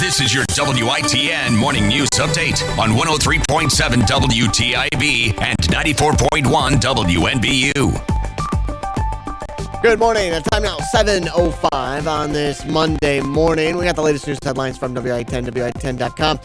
This is your WITN Morning News Update on 103.7 WTIB and 94.1 WNBU. Good morning. Time now 7:05 on this Monday morning. We got the latest news headlines from WITN, WITN.com.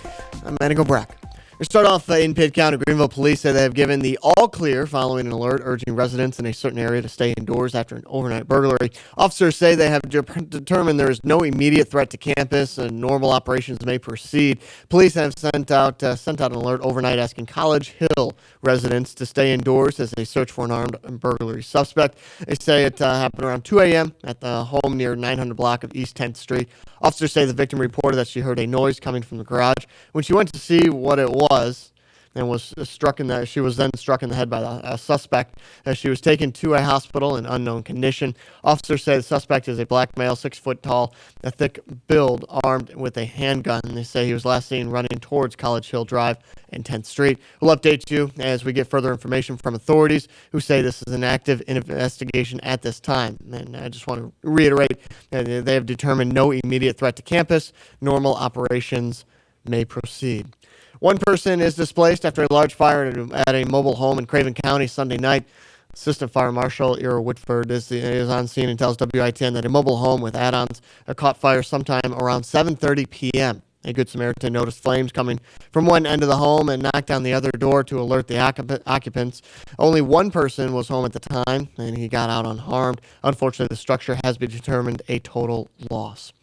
I'm Manico Brack. We start off in Pitt County. Greenville police say they have given the all clear following an alert urging residents in a certain area to stay indoors after an overnight burglary. Officers say they have determined there is no immediate threat to campus and normal operations may proceed. Police have sent out an alert overnight asking College Hill residents to stay indoors as they search for an armed burglary suspect. They say it happened around 2 a.m. at the home near 900 block of East 10th Street. Officers say the victim reported that she heard a noise coming from the garage. When she went to see what it was, and she was then struck in the head by a suspect as she was taken to a hospital in unknown condition. Officers say the suspect is a black male, 6 foot tall, a thick build, armed with a handgun. They say he was last seen running towards College Hill Drive and 10th Street. We'll update you as we get further information from authorities who say this is an active investigation at this time. And I just want to reiterate that they have determined no immediate threat to campus. Normal operations may proceed. One person is displaced after a large fire at a mobile home in Craven County Sunday night. Assistant Fire Marshal Ira Whitford is on scene and tells WITN that a mobile home with add-ons caught fire sometime around 7:30 p.m. A Good Samaritan noticed flames coming from one end of the home and knocked on the other door to alert the occupants. Only one person was home at the time, and he got out unharmed. Unfortunately, the structure has been determined a total loss.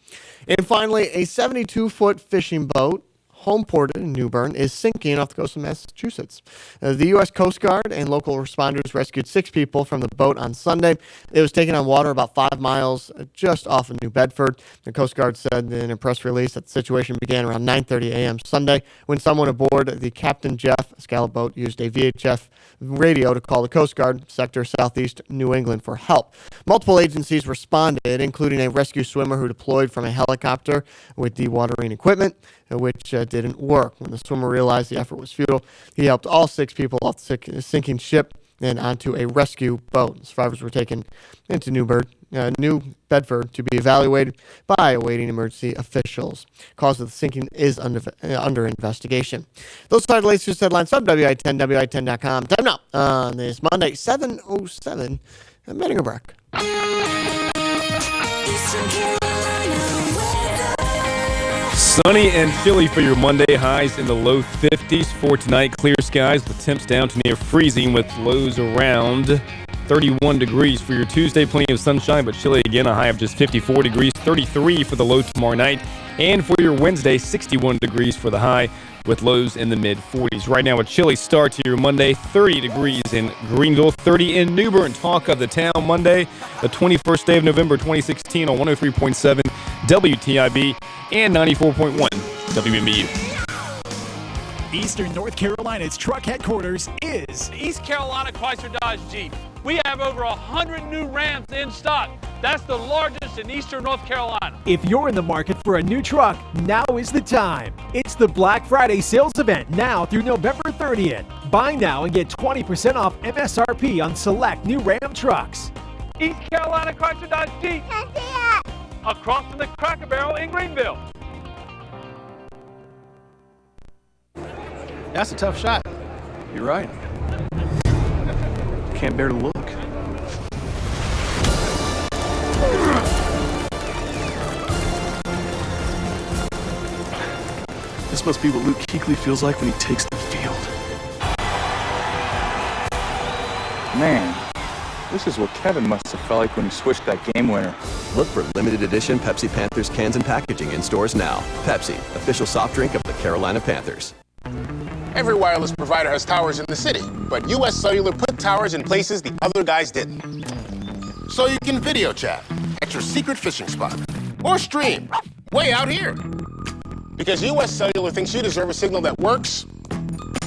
And finally, a 72-foot fishing boat homeported in New Bern is sinking off the coast of Massachusetts. The U.S. Coast Guard and local responders rescued 6 people from the boat on Sunday. It was taken on water about 5 miles just off of New Bedford. The Coast Guard said in a press release that the situation began around 9:30 a.m. Sunday when someone aboard the Captain Jeff Scallop boat used a VHF radio to call the Coast Guard sector southeast New England for help. Multiple agencies responded, including a rescue swimmer who deployed from a helicopter with dewatering equipment, which didn't work. When the swimmer realized the effort was futile, he helped all 6 people off the sinking ship and onto a rescue boat. Survivors were taken into New Bedford to be evaluated by awaiting emergency officials. Cause of the sinking is under investigation. Those are the latest headlines from WITN, WITN.com. Time now on this Monday, 7:07. I'm Manning Brack. Sunny and chilly for your Monday, highs in the low 50s. For tonight, clear skies with temps down to near freezing with lows around 31 degrees. For your Tuesday, plenty of sunshine, but chilly again, a high of just 54 degrees, 33 for the low tomorrow night. And for your Wednesday, 61 degrees for the high with lows in the mid-40s. Right now, a chilly start to your Monday, 30 degrees in Greenville, 30 in New Bern. Talk of the town Monday, the 21st day of November 2016 on 103.7 WTIB and 94.1 WNBU. Eastern North Carolina's truck headquarters is East Carolina Chrysler Dodge Jeep. We have over 100 new Rams in stock. That's the largest in Eastern North Carolina. If you're in the market for a new truck, now is the time. It's the Black Friday sales event now through November 30th. Buy now and get 20% off MSRP on select new Ram trucks. East Carolina Chrysler Dodge Jeep. Across from the Cracker Barrel in Greenville. That's a tough shot. You're right. Can't bear to look. This must be what Luke Kuechly feels like when he takes the field. Man, this is what Kevin must have felt like when he switched that game winner. Look for limited edition Pepsi Panthers cans and packaging in stores now. Pepsi, official soft drink of the Carolina Panthers. Every wireless provider has towers in the city, but U.S. Cellular put towers in places the other guys didn't. So you can video chat at your secret fishing spot or stream way out here. Because U.S. Cellular thinks you deserve a signal that works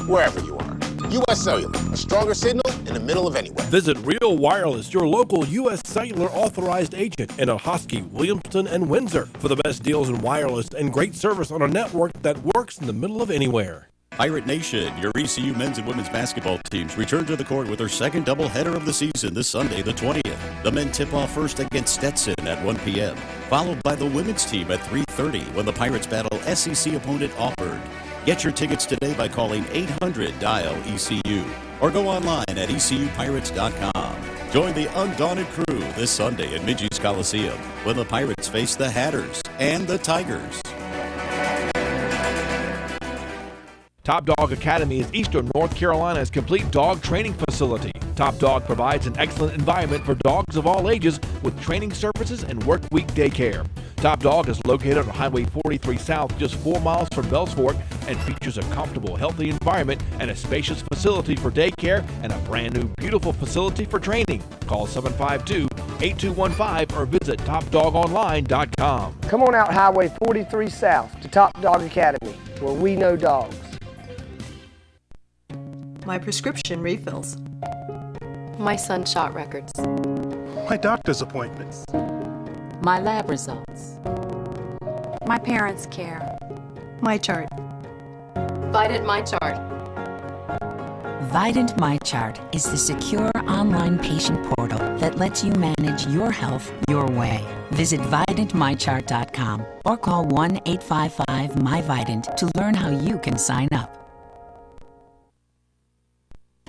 wherever you are. U.S. Cellular, a stronger signal in the middle of anywhere. Visit Real Wireless, your local U.S. Cellular authorized agent in Ahoskie, Williamston, and Windsor for the best deals in wireless and great service on a network that works in the middle of anywhere. Pirate Nation, your ECU men's and women's basketball teams return to the court with their second doubleheader of the season this Sunday, the 20th. The men tip off first against Stetson at 1 p.m. followed by the women's team at 3:30 when the Pirates battle SEC opponent Auburn. Get your tickets today by calling 800-DIAL-ECU or go online at ECUPirates.com. Join the undaunted crew this Sunday at Minges Coliseum when the Pirates face the Hatters and the Tigers. Top Dog Academy is Eastern North Carolina's complete dog training facility. Top Dog provides an excellent environment for dogs of all ages with training services and work week daycare. Top Dog is located on Highway 43 South, just 4 miles from Bells Fork, and features a comfortable, healthy environment and a spacious facility for daycare and a brand new, beautiful facility for training. Call 752-8215 or visit TopDogOnline.com. Come on out Highway 43 South to Top Dog Academy, where we know dogs. My prescription refills. My son's shot records. My doctor's appointments. My lab results. My parents' care. My chart. Vidant My Chart. Vidant My Chart is the secure online patient portal that lets you manage your health your way. Visit VidantMyChart.com or call 1-855-MyVidant to learn how you can sign up.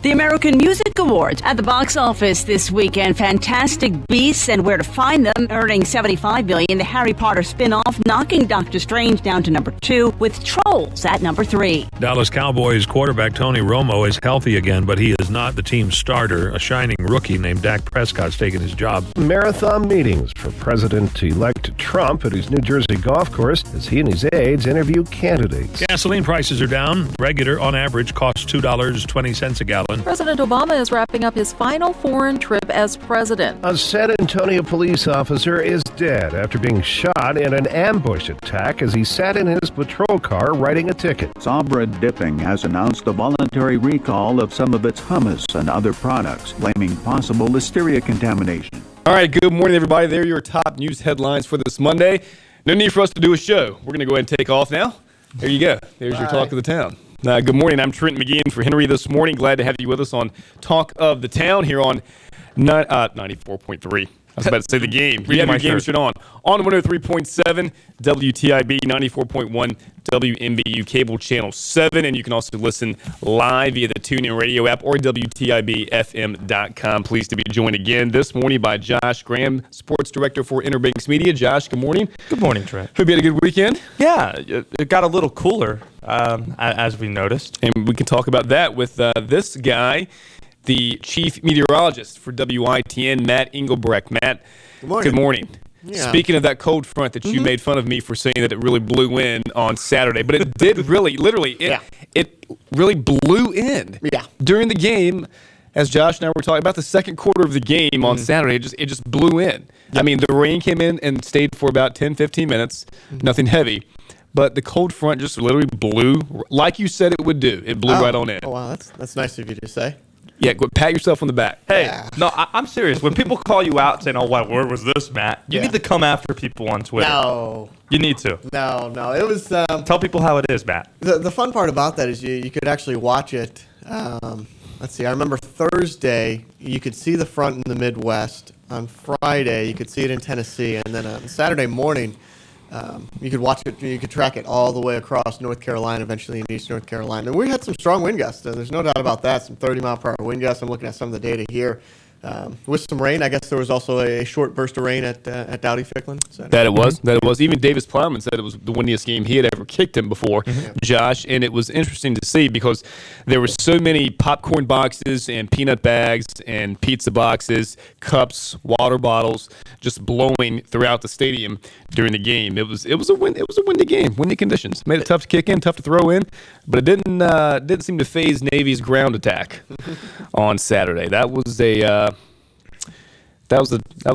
The American Music Awards at the box office this weekend. Fantastic Beasts and Where to Find Them earning $75 million. The Harry Potter spin-off knocking Doctor Strange down to number 2 with Trolls at number 3. Dallas Cowboys quarterback Tony Romo is healthy again, but he is not the team's starter. A shining rookie named Dak Prescott's taken his job. Marathon meetings for President-elect Trump at his New Jersey golf course as he and his aides interview candidates. Gasoline prices are down. Regular, on average, costs $2.20 a gallon. President Obama is wrapping up his final foreign trip as president. A San Antonio police officer is dead after being shot in an ambush attack as he sat in his patrol car writing a ticket. Sabra Dipping has announced a voluntary recall of some of its hummus and other products, blaming possible listeria contamination. All right, good morning, everybody. There are your top news headlines for this Monday. No need for us to do a show. We're going to go ahead and take off now. There you go. There's your talk of the town. Good morning. I'm Trent McGee for Henry this morning. Glad to have you with us on Talk of the Town here on 94.3. I was about to say the game. You have your game shit on 103.7 WTIB, 94.1 WMBU cable channel 7, and you can also listen live via the TuneIn radio app or WTIBFM.com. Pleased to be joined again this morning by Josh Graham, sports director for Interbanks Media. Josh, good morning. Good morning, Trent. Hope you had a good weekend. Yeah, it got a little cooler as we noticed, and we can talk about that with this guy, the chief meteorologist for WITN, Matt Engelbrecht. Matt, good morning. Yeah. Speaking of that cold front that you made fun of me for saying that it really blew in on Saturday, but it did really, literally, it really blew in during the game. As Josh and I were talking about the second quarter of the game on Saturday, it just blew in. I mean, the rain came in and stayed for about 10, 15 minutes, nothing heavy. But the cold front just literally blew, like you said it would do. It blew right on in. Oh, wow, that's nice of you to say. Yeah, go pat yourself on the back. Hey, no, I'm serious. When people call you out saying, "Oh, what word was this, Matt?" You need to come after people on Twitter. No, you need to. No, it was. Tell people how it is, Matt. The fun part about that is you could actually watch it. Let's see. I remember Thursday you could see the front in the Midwest. On Friday you could see it in Tennessee, and then on Saturday morning. You could watch it, you could track it all the way across North Carolina, eventually in East North Carolina. And we had some strong wind gusts. There's no doubt about that. Some 30-mile-per-hour wind gusts. I'm looking at some of the data here. With some rain, I guess there was also a short burst of rain at Dowdy-Ficklin. That it was. Even Davis Plowman said it was the windiest game he had ever kicked him before, Josh. And it was interesting to see because there were so many popcorn boxes and peanut bags and pizza boxes, cups, water bottles just blowing throughout the stadium during the game. It was a windy game, windy conditions. Made it tough to kick in, tough to throw in, but it didn't seem to phase Navy's ground attack on Saturday. That was a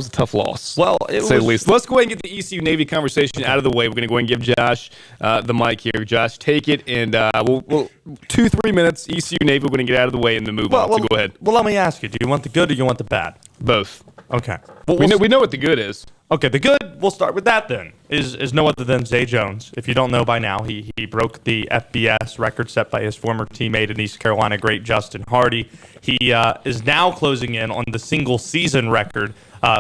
tough loss. Well, to say the least. Let's go ahead and get the ECU Navy conversation out of the way. We're going to go ahead and give Josh the mic here. Josh, take it, and we'll 2-3 minutes. ECU Navy, we're going to get out of the way and then move on. So go ahead. Well, let me ask you: do you want the good or you want the bad? Both. Okay. Well, we know what the good is. Okay, the good, we'll start with that then, is no other than Zay Jones. If you don't know by now, he broke the FBS record set by his former teammate in East Carolina great Justin Hardy. He is now closing in on the single-season record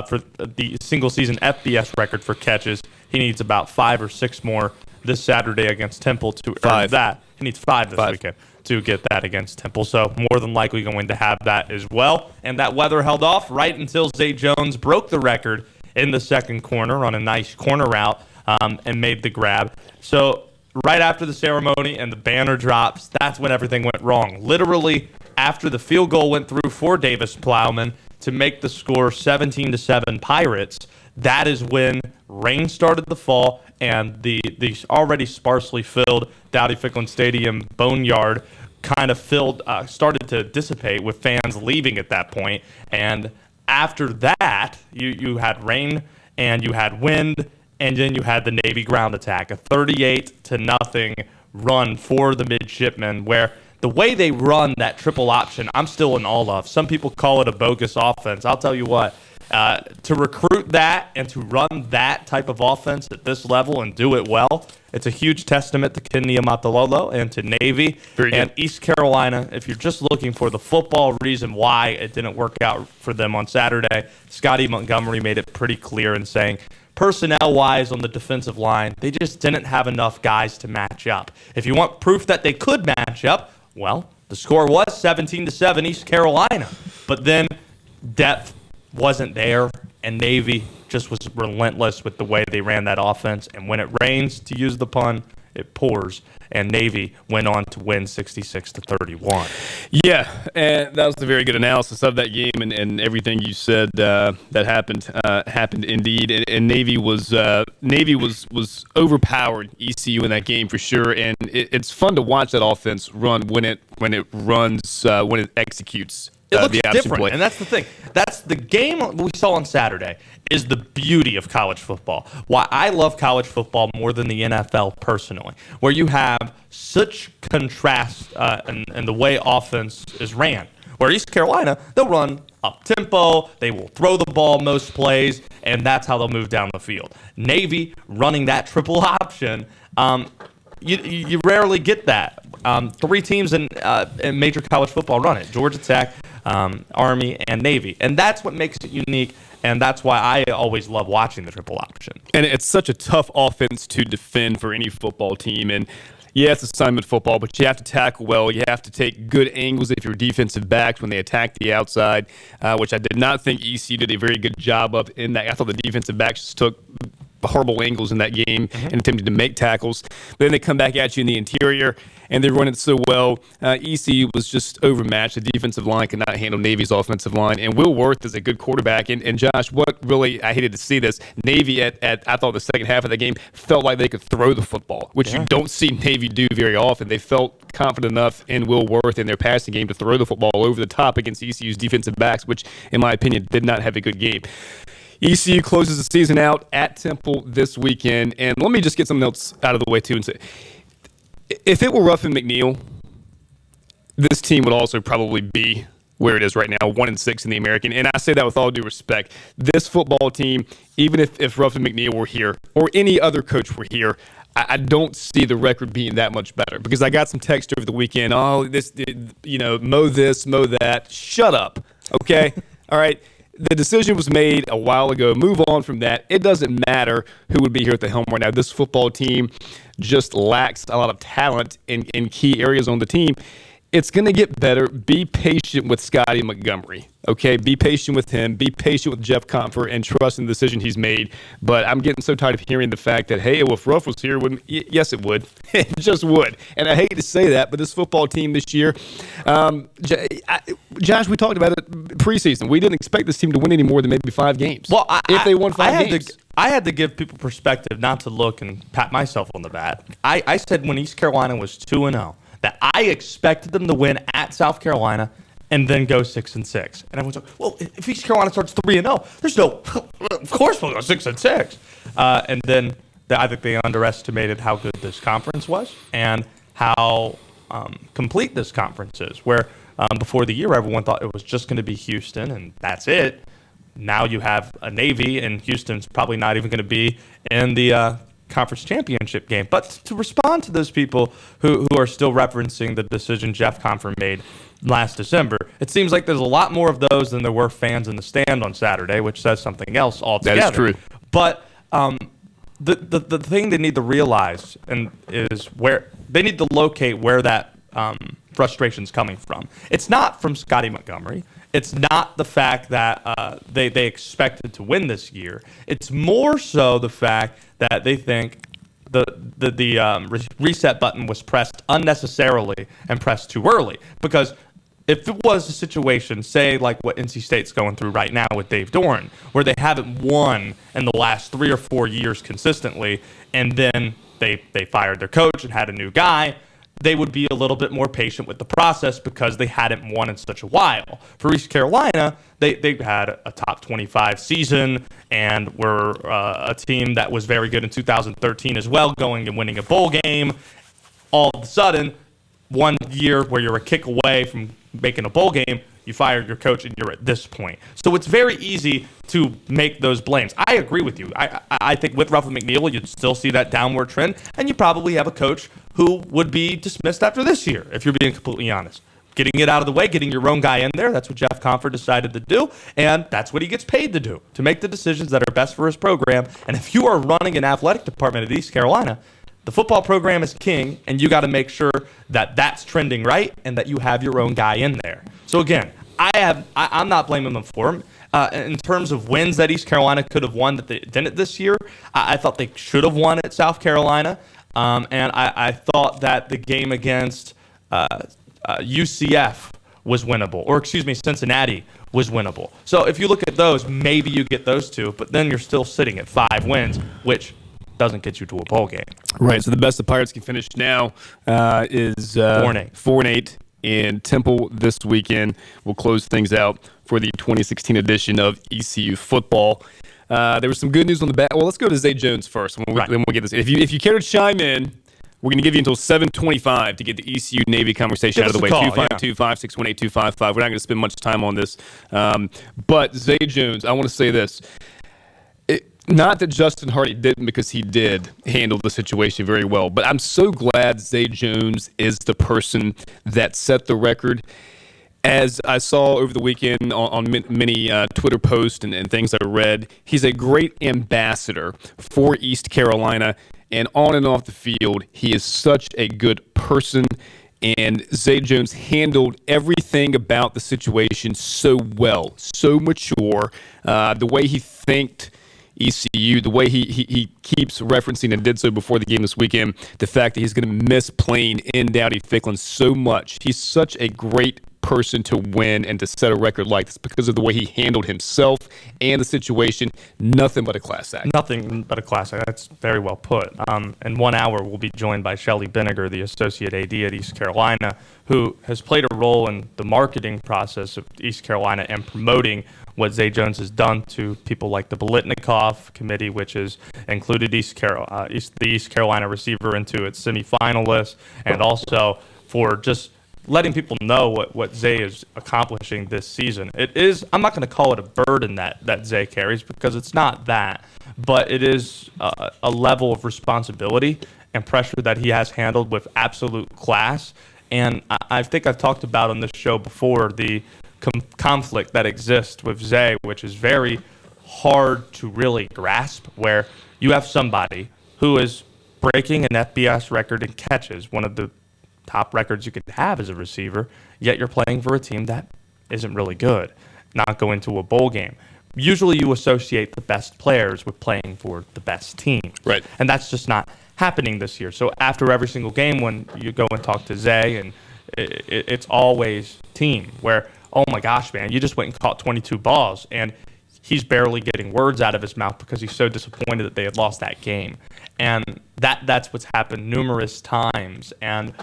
for the single-season FBS record for catches. He needs about 5 or 6 more this Saturday against Temple to earn that. He needs 5 this weekend to get that against Temple. So more than likely going to have that as well. And that weather held off right until Zay Jones broke the record in the second corner on a nice corner route and made the grab. So right after the ceremony and the banner drops, that's when everything went wrong. Literally after the field goal went through for Davis Plowman to make the score 17-7 Pirates, that is when rain started to fall and the already sparsely filled Dowdy Ficklin Stadium boneyard kind of started to dissipate with fans leaving at that point. And after that, you had rain and you had wind, and then you had the Navy ground attack, a 38-0 run for the midshipmen, where the way they run that triple option, I'm still in awe of. Some people call it a bogus offense. I'll tell you what, to recruit that and to run that type of offense at this level and do it well, it's a huge testament to Ken Niumatalolo and to Navy and East Carolina. If you're just looking for the football reason why it didn't work out for them on Saturday, Scotty Montgomery made it pretty clear in saying, personnel-wise on the defensive line, they just didn't have enough guys to match up. If you want proof that they could match up, well, the score was 17-7 East Carolina. But then depth wasn't there, and Navy just was relentless with the way they ran that offense. And when it rains, to use the pun, it pours. And Navy went on to win 66-31. Yeah, and that was a very good analysis of that game, and everything you said that happened indeed. And Navy was overpowered ECU in that game for sure. And it's fun to watch that offense run when it executes. It looks different, and that's the thing. That's the game we saw on Saturday is the beauty of college football. Why I love college football more than the NFL personally, where you have such contrast in the way offense is ran. Where East Carolina, they'll run up-tempo, they will throw the ball most plays, and that's how they'll move down the field. Navy running that triple option, you rarely get that. 3 teams in major college football run it: Georgia Tech, Army, and Navy. And that's what makes it unique, and that's why I always love watching the triple option. And it's such a tough offense to defend for any football team. And yeah, it's assignment football, but you have to tackle well. You have to take good angles if you're defensive backs when they attack the outside, which I did not think ECU did a very good job of in that. I thought the defensive backs just took horrible angles in that game and attempted to make tackles. Then they come back at you in the interior, and they run it so well. ECU was just overmatched. The defensive line could not handle Navy's offensive line, and Will Worth is a good quarterback. And Josh, what really, I hated to see this, Navy I thought the second half of the game felt like they could throw the football, which you don't see Navy do very often. They felt confident enough in Will Worth in their passing game to throw the football over the top against ECU's defensive backs, which, in my opinion, did not have a good game. ECU closes the season out at Temple this weekend. And let me just get something else out of the way, too, and say, if it were Ruffin McNeil, this team would also probably be where it is right now, 1-6 in the American. And I say that with all due respect. This football team, even if Ruffin McNeil were here or any other coach were here, I don't see the record being that much better, because I got some text over the weekend. Oh, mow this, mow that. Shut up, okay? All right. The decision was made a while ago. Move on from that. It doesn't matter who would be here at the helm right now. This football team just lacks a lot of talent in key areas on the team. It's going to get better. Be patient with Scotty Montgomery, okay? Be patient with him. Be patient with Jeff Comfort and trust in the decision he's made. But I'm getting so tired of hearing the fact that, hey, if Ruff was here, yes, it would. It just would. And I hate to say that, but this football team this year, Josh, we talked about it preseason. We didn't expect this team to win any more than maybe 5 games. Well, if they won 5 games. I had to give people perspective, not to look and pat myself on the back. I said when East Carolina was 2-0, that I expected them to win at South Carolina and then go 6-6. And everyone's like, well, if East Carolina starts 3-0, there's no, of course we'll go 6-6. And then I think they underestimated how good this conference was and how complete this conference is, where before the year everyone thought it was just going to be Houston and that's it. now you have a Navy, and Houston's probably not even going to be in the conference championship game. But to respond to those people who are still referencing the decision Jeff Confer made last December, it seems like there's a lot more of those than there were fans in the stand on Saturday, which says something else altogether. That is true. But the thing they need to realize is where they need to locate where that frustration's coming from. It's not from Scotty Montgomery. It's not the fact that they expected to win this year. It's more so the fact that they think the reset button was pressed unnecessarily and pressed too early. Because if it was a situation, say like what NC State's going through right now with Dave Doran, where they haven't won in the last 3 or 4 years consistently, and then they fired their coach and had a new guy, they would be a little bit more patient with the process because they hadn't won in such a while. For East Carolina, they had a top 25 season and were a team that was very good in 2013 as well, going and winning a bowl game. All of a sudden, 1 year where you're a kick away from making a bowl game, you fire your coach and you're at this point. So it's very easy to make those blames. I agree with you. I think with Ruffin McNeil, you'd still see that downward trend, and you probably have a coach who would be dismissed after this year, if you're being completely honest. Getting it out of the way, getting your own guy in there, that's what Jeff Confer decided to do, and that's what he gets paid to do, to make the decisions that are best for his program. And if you are running an athletic department at East Carolina, the football program is king, and you got to make sure that that's trending right and that you have your own guy in there. So again, I'm not blaming them for him. In terms of wins that East Carolina could have won that they didn't this year, I thought they should have won at South Carolina. And I thought that the game against UCF was winnable, or excuse me, Cincinnati was winnable. So if you look at those, maybe you get those two, but then you're still sitting at 5 wins, which doesn't get you to a bowl game. Right. So the best the Pirates can finish now is 4-8. And Temple this weekend will close things out for the 2016 edition of ECU football. There was some good news on the back. Well, let's go to Zay Jones first. Then we'll get this. If you care to chime in, we're going to give you until 7:25 to get the ECU Navy conversation out of the way. 252-561-8255. We're not going to spend much time on this. But Zay Jones, I want to say this. Not that Justin Hardy didn't, because he did handle the situation very well, but I'm so glad Zay Jones is the person that set the record. As I saw over the weekend on many Twitter posts and things I read, he's a great ambassador for East Carolina, and on and off the field, he is such a good person. And Zay Jones handled everything about the situation so well, so mature. The way he thanked ECU, the way he keeps referencing and did so before the game this weekend, the fact that he's going to miss playing in Dowdy-Ficklin so much. He's such a great person to win and to set a record like this because of the way he handled himself and the situation. Nothing but a class act. Nothing but a class act. That's very well put. In 1 hour, we'll be joined by Shelley Binniger, the Associate AD at East Carolina, who has played a role in the marketing process of East Carolina and promoting what Zay Jones has done to people like the Bolitnikoff Committee, which has included the East Carolina receiver into its semifinalists, and also for just letting people know what Zay is accomplishing this season. It is, I'm not going to call it a burden that Zay carries, because it's not that, but it is a level of responsibility and pressure that he has handled with absolute class. And I think I've talked about on this show before the conflict that exists with Zay, which is very hard to really grasp, where you have somebody who is breaking an FBS record in catches, one of the top records you could have as a receiver, yet you're playing for a team that isn't really good, not going to a bowl game. Usually you associate the best players with playing for the best team. Right. And that's just not happening this year. So after every single game, when you go and talk to Zay, and it's always team, where, oh my gosh, man, you just went and caught 22 balls, and he's barely getting words out of his mouth because he's so disappointed that they had lost that game. And that's what's happened numerous times. And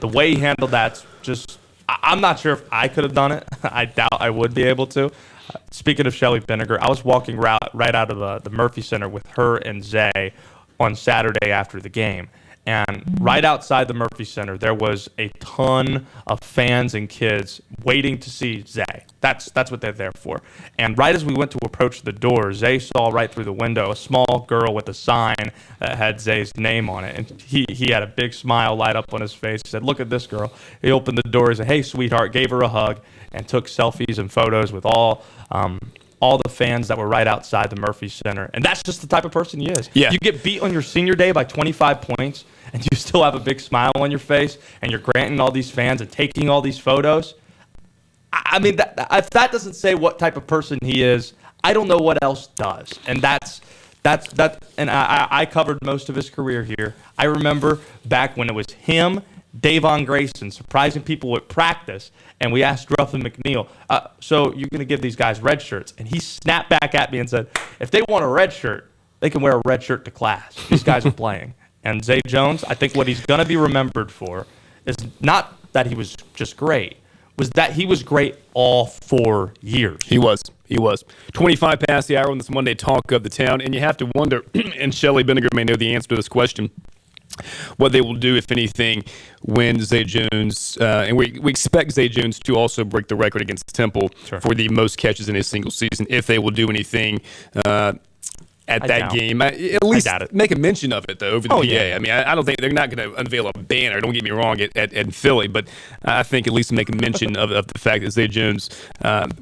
the way he handled that's just, I'm not sure if I could have done it. I doubt I would be able to. Speaking of Shelley Binniger, I was walking right out of the Murphy Center with her and Zay on Saturday after the game. And right outside the Murphy Center, there was a ton of fans and kids waiting to see Zay. That's what they're there for. And right as we went to approach the door, Zay saw right through the window a small girl with a sign that had Zay's name on it. And he had a big smile light up on his face. He said, "Look at this girl." He opened the door, he said, "Hey, sweetheart," gave her a hug, and took selfies and photos with all the fans that were right outside the Murphy Center. And that's just the type of person he is. Yeah. You get beat on your senior day by 25 points, and you still have a big smile on your face, and you're granting all these fans and taking all these photos. I mean, if that doesn't say what type of person he is, I don't know what else does. And that's. And I covered most of his career here. I remember back when it was him, Davon Grayson, surprising people at practice, and we asked Ruffin McNeil, so you're going to give these guys red shirts? And he snapped back at me and said, if they want a red shirt, they can wear a red shirt to class. These guys are playing. And Zay Jones, I think what he's going to be remembered for is not that he was just great, was that he was great all 4 years. He was. 25 past the hour on this Monday Talk of the Town, and you have to wonder, and Shelley Benninger may know the answer to this question, what they will do, if anything, when Zay Jones, and we expect Zay Jones to also break the record against Temple for the most catches in a single season, if they will do anything at that game. At least make a mention of it, though, over the PA. Yeah. I mean, I don't think they're not going to unveil a banner, don't get me wrong, at Philly, but I think at least make a mention of the fact that Zay Jones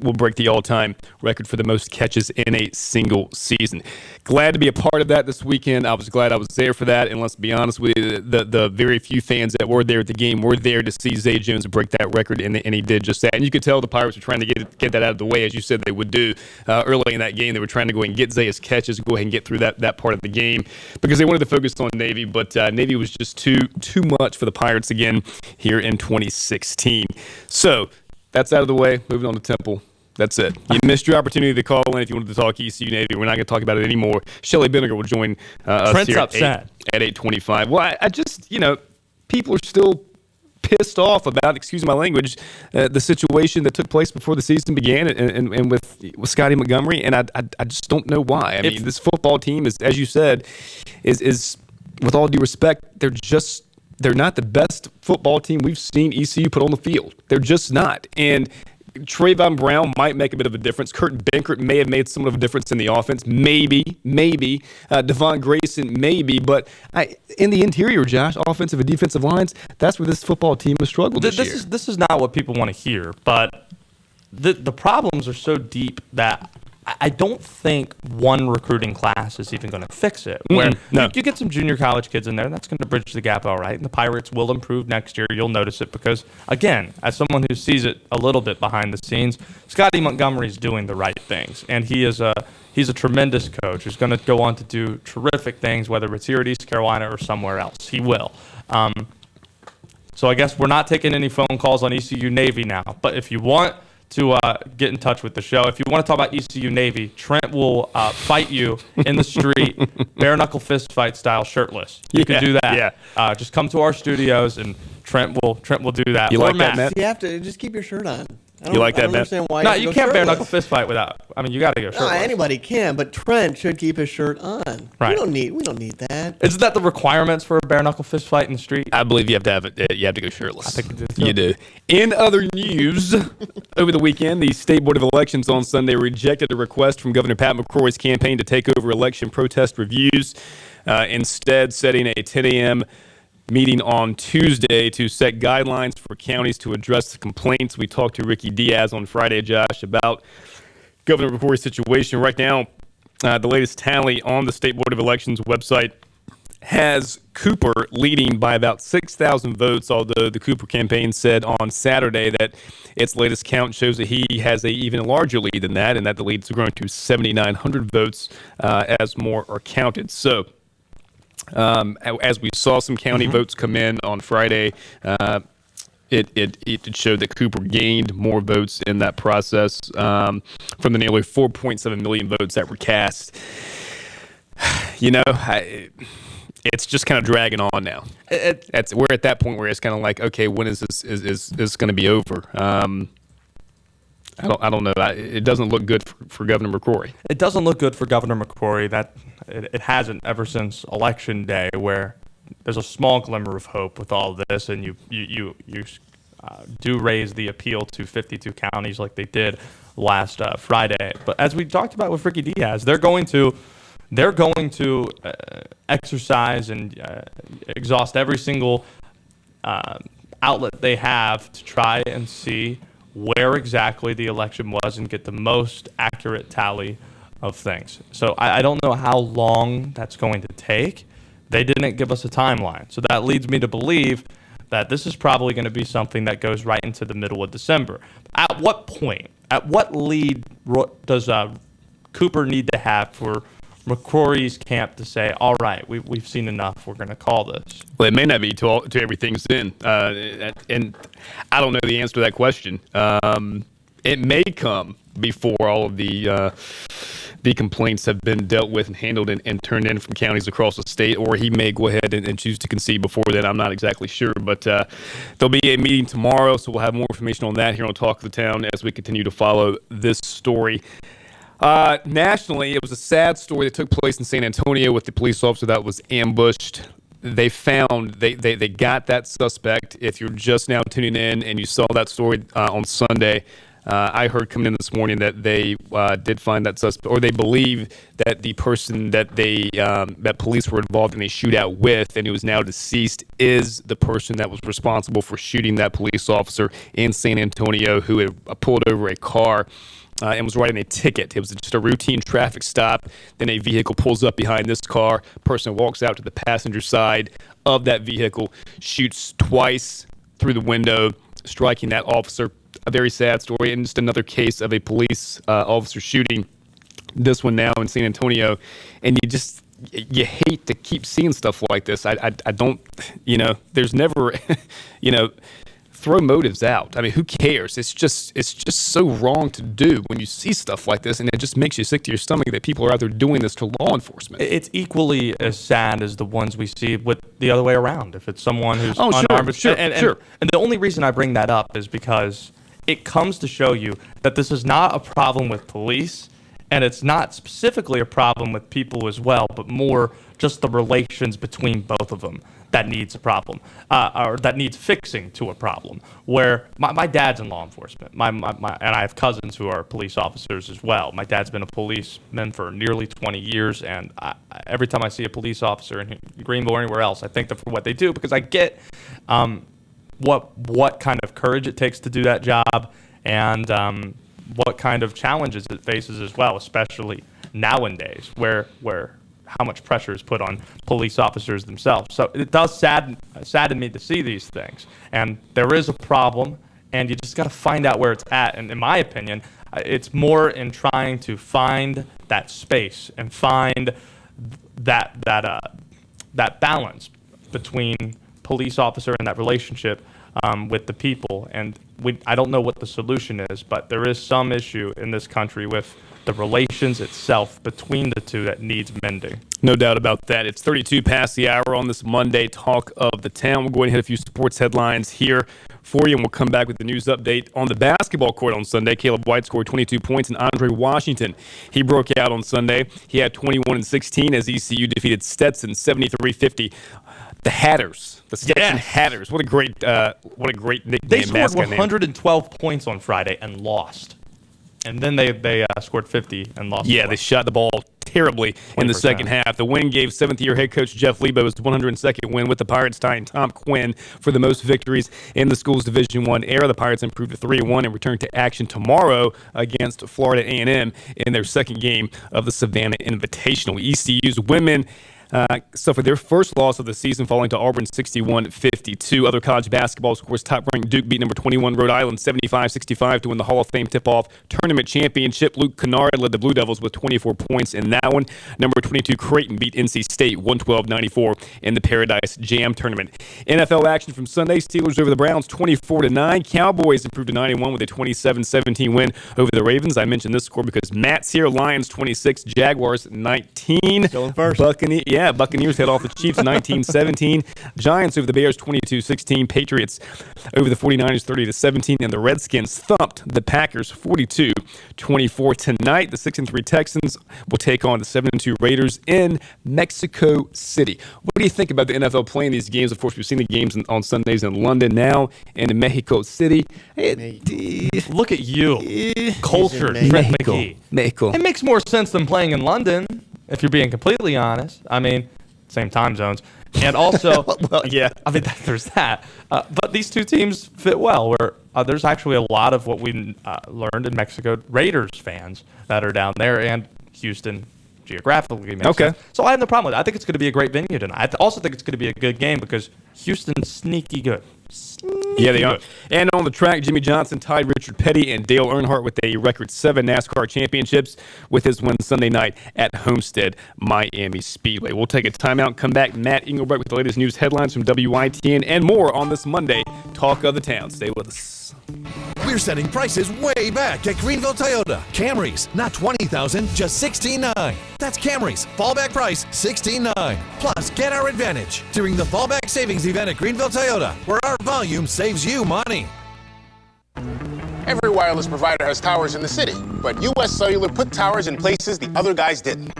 will break the all-time record for the most catches in a single season. Glad to be a part of that this weekend. I was glad I was there for that, and let's be honest with you, the very few fans that were there at the game were there to see Zay Jones break that record, and he did just that. And you could tell the Pirates were trying to get that out of the way, as you said they would do early in that game. They were trying to go and get Zay's catches, go ahead and get through that part of the game, because they wanted to focus on Navy, but Navy was just too much for the Pirates again here in 2016. So that's out of the way. Moving on to Temple. That's it. You missed your opportunity to call in if you wanted to talk ECU Navy. We're not going to talk about it anymore. Shelley Benninger will join us here at 8:25. Well, I just, people are still pissed off about, excuse my language, the situation that took place before the season began and with Scotty Montgomery, and I just don't know why. I mean, this football team is, as you said, is with all due respect, they're not the best football team we've seen ECU put on the field. They're just not. And Trayvon Brown might make a bit of a difference. Kurt Benkert may have made somewhat of a difference in the offense. Maybe. Devon Grayson, maybe. But in the interior, Josh, offensive and defensive lines, that's where this football team has struggled this year. This is not what people want to hear, but the problems are so deep that I don't think one recruiting class is even going to fix it. Where you get some junior college kids in there, that's going to bridge the gap all right. And the Pirates will improve next year. You'll notice it because, again, as someone who sees it a little bit behind the scenes, Scotty Montgomery's doing the right things. And he's a tremendous coach who's going to go on to do terrific things, whether it's here at East Carolina or somewhere else. He will. So I guess we're not taking any phone calls on ECU Navy now. But if you want to get in touch with the show. If you want to talk about ECU Navy, Trent will fight you in the street, bare knuckle fist fight style, shirtless. You can do that. Yeah. Just come to our studios and Trent will do that. You like that, Matt? You have to just keep your shirt on. You like that, Matt? Understand why no, you can't bare knuckle fist fight without. I mean, you got to go shirtless. No, anybody can, but Trent should keep his shirt on. Right. We don't need that. Isn't that the requirements for a bare knuckle fist fight in the street? I believe you have to have it. You have to go shirtless. I think you do. In other news, over the weekend, the State Board of Elections on Sunday rejected a request from Governor Pat McCrory's campaign to take over election protest reviews, instead setting a 10 a.m. meeting on Tuesday to set guidelines for counties to address the complaints. We talked to Ricky Diaz on Friday, Josh, about Governor McCrory's situation. Right now, the latest tally on the State Board of Elections website has Cooper leading by about 6,000 votes, although the Cooper campaign said on Saturday that its latest count shows that he has an even larger lead than that, and that the lead's grown to 7,900 votes as more are counted. So, as we saw some county votes come in on Friday, it showed that Cooper gained more votes in that process from the nearly 4.7 million votes that were cast. It's just kind of dragging on now. We're at that point where it's kind of like, okay, when is this going to be over? I don't know. It doesn't look good for Governor McCrory. It doesn't look good for Governor McCrory. That it hasn't ever since Election Day, where there's a small glimmer of hope with all this, and you do raise the appeal to 52 counties like they did last Friday. But as we talked about with Ricky Diaz, they're going to exercise and exhaust every single outlet they have to try and see where exactly the election was and get the most accurate tally of things. So I don't know how long that's going to take. They didn't give us a timeline. So that leads me to believe that this is probably going to be something that goes right into the middle of December. At what point, at what lead does Cooper need to have for McCrory's camp to say, all right, we've seen enough, we're going to call this? Well, it may not be to everything's in. And I don't know the answer to that question. It may come before all of the complaints have been dealt with and handled and turned in from counties across the state, or he may go ahead and choose to concede before then. I'm not exactly sure, but there'll be a meeting tomorrow, so we'll have more information on that here on Talk of the Town as we continue to follow this story. Nationally, it was a sad story that took place in San Antonio with the police officer that was ambushed. They got that suspect. If you're just now tuning in and you saw that story on Sunday, I heard coming in this morning that they did find that suspect, or they believe that the person that that police were involved in a shootout with, and who is now deceased, is the person that was responsible for shooting that police officer in San Antonio, who had pulled over a car and was writing a ticket. It was just a routine traffic stop. Then a vehicle pulls up behind this car. Person walks out to the passenger side of that vehicle, shoots twice through the window, striking that officer. A very sad story, and just another case of a police officer shooting. This one now in San Antonio, and you hate to keep seeing stuff like this. I don't, there's never, throw motives out. I mean, who cares? It's just so wrong to do when you see stuff like this, and it just makes you sick to your stomach that people are out there doing this to law enforcement. It's equally as sad as the ones we see with the other way around. If it's someone who's unarmed, sure. And the only reason I bring that up is because it comes to show you that this is not a problem with police, and it's not specifically a problem with people as well, but more just the relations between both of them that needs a problem, or that needs fixing to a problem. Where my dad's in law enforcement, and I have cousins who are police officers as well. My dad's been a policeman for nearly 20 years, and every time I see a police officer in Greenville or anywhere else, I thank them for what they do, because I get what kind of courage it takes to do that job, and what kind of challenges it faces as well, especially nowadays, where how much pressure is put on police officers themselves. So it does sadden me to see these things, and there is a problem, and you just got to find out where it's at. And in my opinion, it's more in trying to find that space and find that balance between police officer and that relationship with the people. And I don't know what the solution is, but there is some issue in this country with the relations itself between the two that needs mending. No doubt about that. It's 32 past the hour on this Monday Talk of the Town. We'll go ahead and hit a few sports headlines here for you, and we'll come back with the news update. On the basketball court on Sunday, Caleb White scored 22 points, and Andre Washington, he broke out on Sunday. He had 21 and 16 as ECU defeated Stetson 73-50. The Hatters, the Stetson Hatters. What a great nickname. They scored 112 points on Friday and lost. And then they scored 50 and lost. Yeah, they shot the ball terribly in the second half. The win gave seventh-year head coach Jeff Lebo his 102nd win, with the Pirates tying Tom Quinn for the most victories in the school's Division I era. The Pirates improved to 3-1 and return to action tomorrow against Florida A&M in their second game of the Savannah Invitational. ECU's women suffered their first loss of the season, falling to Auburn 61-52. Other college basketball scores: top-ranked Duke beat number 21 Rhode Island 75-65 to win the Hall of Fame tip-off tournament championship. Luke Kennard led the Blue Devils with 24 points in that one. Number 22 Creighton beat NC State 112-94 in the Paradise Jam tournament. NFL action from Sunday: Steelers over the Browns 24-9. Cowboys improved to 91 with a 27-17 win over the Ravens. I mentioned this score because Matt's here. Lions 26, Jaguars 19. Still in first. Buccaneers. Yeah, Buccaneers head off the Chiefs 19-17. Giants over the Bears 22-16. Patriots over the 49ers 30-17. And the Redskins thumped the Packers 42-24. Tonight, the 6-3 Texans will take on the 7-2 Raiders in Mexico City. What do you think about the NFL playing these games? Of course, we've seen the games on Sundays in London, now in Mexico City. Look at you. Culture, Trent McKee. Mexico. It makes more sense than playing in London, if you're being completely honest. I mean, same time zones. And also, yeah. I mean, there's that. But these two teams fit well, where there's actually a lot of what we learned in Mexico, Raiders fans that are down there, and Houston geographically makes sense. So I have no problem with it. I think it's going to be a great venue tonight. I also think it's going to be a good game because Houston's sneaky good. Yeah, they are. And on the track, Jimmy Johnson tied Richard Petty and Dale Earnhardt with a record 7 NASCAR championships with his win Sunday night at Homestead Miami Speedway. We'll take a timeout, come back. Matt Engelbrecht with the latest news headlines from WITN and more on this Monday Talk of the Town. Stay with us. We're setting prices way back at Greenville Toyota. Camrys, not $20,000, just $16,900. That's Camrys. Fallback price, $16,900. Plus, get our advantage during the Fallback Savings event at Greenville Toyota, where our volume saves you money. Every wireless provider has towers in the city, but US Cellular put towers in places the other guys didn't.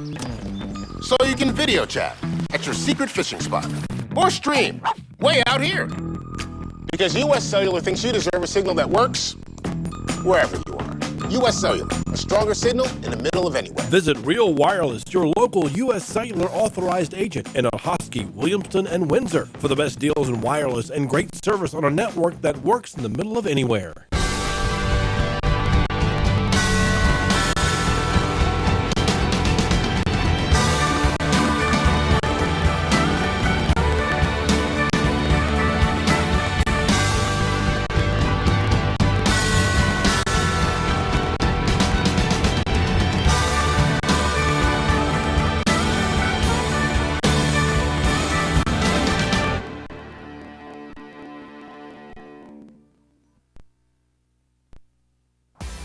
So you can video chat at your secret fishing spot or stream way out here. Because US Cellular thinks you deserve a signal that works wherever you are. US Cellular, a stronger signal in the middle of anywhere. Visit Real Wireless, your local U.S. Cellular authorized agent in Ahoskie, Williamston, and Windsor for the best deals in wireless and great service on a network that works in the middle of anywhere.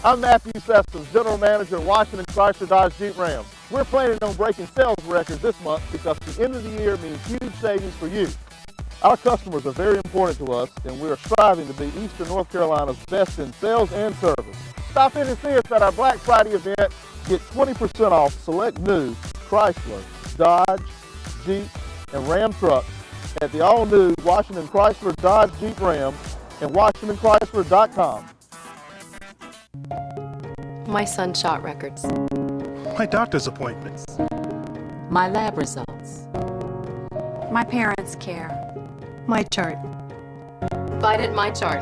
I'm Matthew Sessions, General Manager at Washington Chrysler Dodge Jeep Ram. We're planning on breaking sales records this month because the end of the year means huge savings for you. Our customers are very important to us, and we are striving to be Eastern North Carolina's best in sales and service. Stop in and see us at our Black Friday event. Get 20% off select new Chrysler, Dodge, Jeep, and Ram trucks at the all-new Washington Chrysler Dodge Jeep Ram and WashingtonChrysler.com. My sunshot records. My doctor's appointments. My lab results. My parents' care. My chart. Vidant My Chart.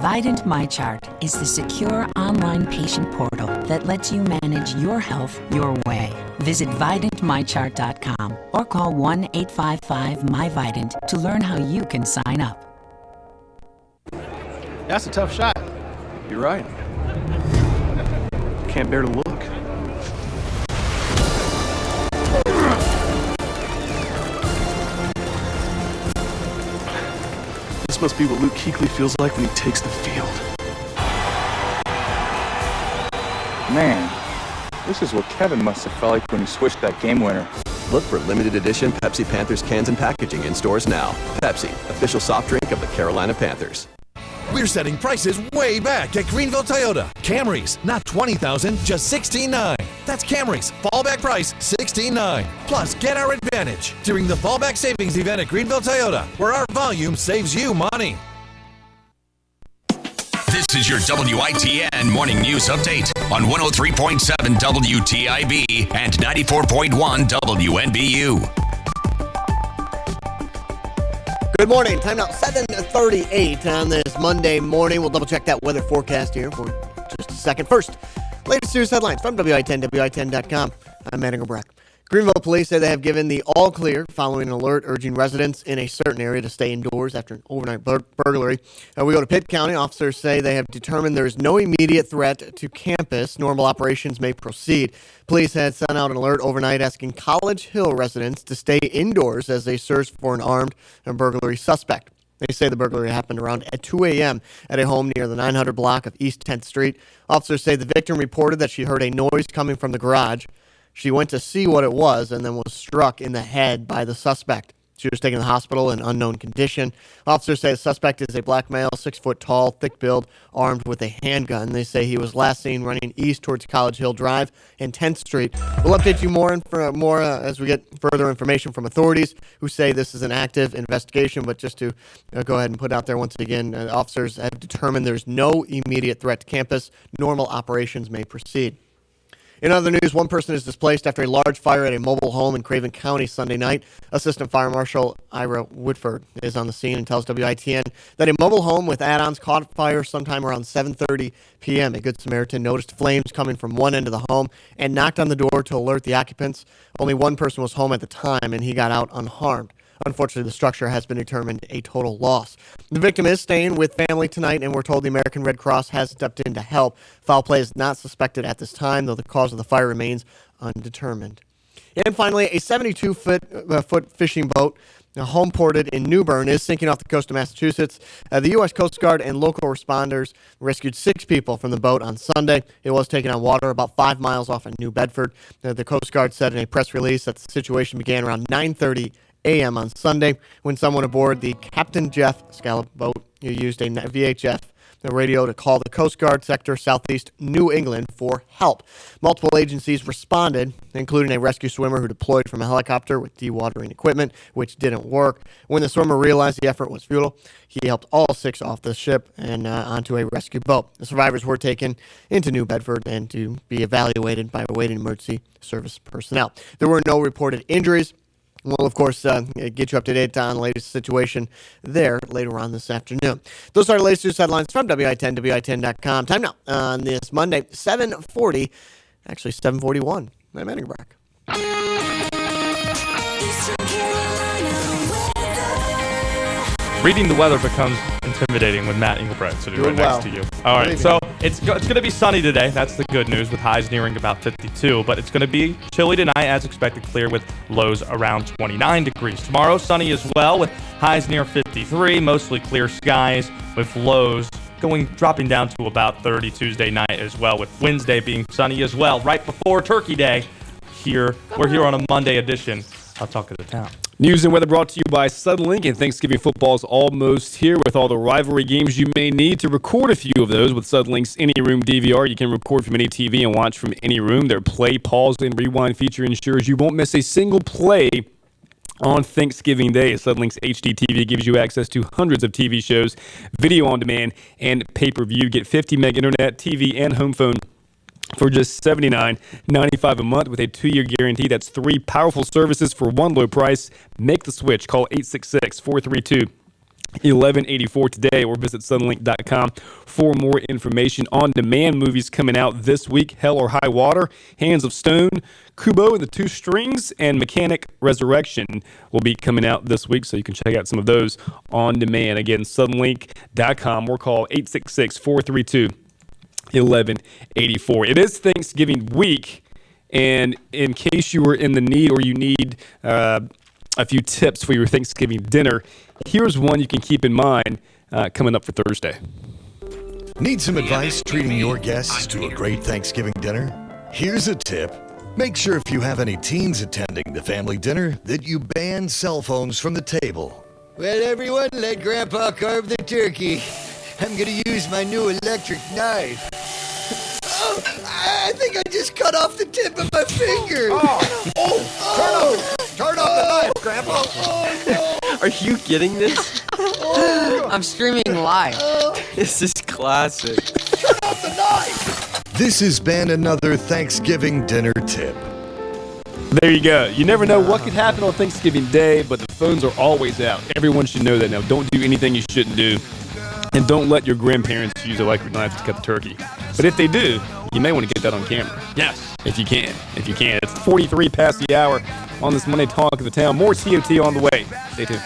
Vidant MyChart is the secure online patient portal that lets you manage your health your way. Visit VidantMyChart.com or call 1-855-MyVidant to learn how you can sign up. That's a tough shot. You're right. Can't bear to look. This must be what Luke Kuechly feels like when he takes the field. Man, this is what Kevin must have felt like when he switched that game winner. Look for limited edition Pepsi Panthers cans and packaging in stores now. Pepsi, official soft drink of the Carolina Panthers. We're setting prices way back at Greenville Toyota. Camrys, not $20,000, just $16,900. That's Camrys. Fallback price, $16,900. Plus, get our advantage during the Fallback Savings event at Greenville Toyota, where our volume saves you money. This is your WITN Morning News Update on 103.7 WTIB and 94.1 WNBU. Good morning. Time now 7:38 on this Monday morning. We'll double check that weather forecast here for just a second. First, latest news headlines from WITN, WITN.com. I'm Matt Engelbrecht. Greenville police say they have given the all clear following an alert urging residents in a certain area to stay indoors after an overnight burglary. We go to Pitt County. Officers say they have determined there is no immediate threat to campus. Normal operations may proceed. Police had sent out an alert overnight asking College Hill residents to stay indoors as they search for an armed burglary suspect. They say the burglary happened around at 2 a.m. at a home near the 900 block of East 10th Street. Officers say the victim reported that she heard a noise coming from the garage. She went to see what it was and then was struck in the head by the suspect. She was taken to the hospital in unknown condition. Officers say the suspect is a black male, 6 foot tall, thick build, armed with a handgun. They say he was last seen running east towards College Hill Drive and 10th Street. We'll update you more as we get further information from authorities who say this is an active investigation. But just to go ahead and put out there once again, officers have determined there's no immediate threat to campus. Normal operations may proceed. In other news, one person is displaced after a large fire at a mobile home in Craven County Sunday night. Assistant Fire Marshal Ira Woodford is on the scene and tells WITN that a mobile home with add-ons caught fire sometime around 7:30 p.m. A Good Samaritan noticed flames coming from one end of the home and knocked on the door to alert the occupants. Only one person was home at the time, and he got out unharmed. Unfortunately, the structure has been determined a total loss. The victim is staying with family tonight, and we're told the American Red Cross has stepped in to help. Foul play is not suspected at this time, though the cause of the fire remains undetermined. And finally, a 72-foot fishing boat home ported in New Bern is sinking off the coast of Massachusetts. The U.S. Coast Guard and local responders rescued 6 people from the boat on Sunday. It was taken on water about 5 miles off of New Bedford. The Coast Guard said in a press release that the situation began around 9:30 a.m. on Sunday when someone aboard the Captain Jeff Scallop boat used a VHF radio to call the Coast Guard Sector Southeast New England for help. Multiple agencies responded, including a rescue swimmer who deployed from a helicopter with dewatering equipment, which didn't work. When the swimmer realized the effort was futile, he helped all 6 off the ship and onto a rescue boat. The survivors were taken into New Bedford and to be evaluated by waiting emergency service personnel. There were no reported injuries. We'll, of course, get you up to date on the latest situation there later on this afternoon. Those are the latest news headlines from WI10, WI10.com. Time now on this Monday, 7:40, actually 7:41. I'm Manning Brack. Reading the weather becomes intimidating with Matt Engelbrecht sitting right next to you. All right, so it's going to be sunny today. That's the good news with highs nearing about 52, but it's going to be chilly tonight as expected, clear with lows around 29 degrees. Tomorrow, sunny as well with highs near 53, mostly clear skies with lows dropping down to about 30 Tuesday night as well, with Wednesday being sunny as well. Right before Turkey Day, we're here on a Monday edition of Talk of the Town. News and weather brought to you by Suddenlink, and Thanksgiving football is almost here with all the rivalry games you may need to record a few of those. With Suddenlink's Any Room DVR, you can record from any TV and watch from any room. Their play, pause, and rewind feature ensures you won't miss a single play on Thanksgiving Day. Suddenlink's HD TV gives you access to hundreds of TV shows, video on demand, and pay-per-view. Get 50 meg internet, TV, and home phone for just $79.95 a month with a 2-year guarantee. That's 3 powerful services for one low price. Make the switch. Call 866-432-1184 today or visit Suddenlink.com for more information. On-demand movies coming out this week: Hell or High Water, Hands of Stone, Kubo and the Two Strings, and Mechanic Resurrection will be coming out this week, so you can check out some of those on demand. Again, Suddenlink.com or call 866-432-1184. It is Thanksgiving week, and in case you were in the need or you need a few tips for your Thanksgiving dinner, here's one you can keep in mind coming up for Thursday. Need some advice treating your guests to a great Thanksgiving dinner? Here's a tip. Make sure if you have any teens attending the family dinner that you ban cell phones from the table. Well, everyone, let Grandpa carve the turkey. I'm gonna use my new electric knife. Oh, I think I just cut off the tip of my finger. Turn off the knife, Grandpa. Oh, no. Are you getting this? I'm streaming live. This is classic. Turn off the knife. This has been another Thanksgiving dinner tip. There you go. You never know what could happen on Thanksgiving Day, but the phones are always out. Everyone should know that now. Don't do anything you shouldn't do. And don't let your grandparents use electric knives to cut the turkey. But if they do, you may want to get that on camera. Yes. If you can. It's 43 past the hour on this Monday Talk of the Town. More TOT on the way. Stay tuned.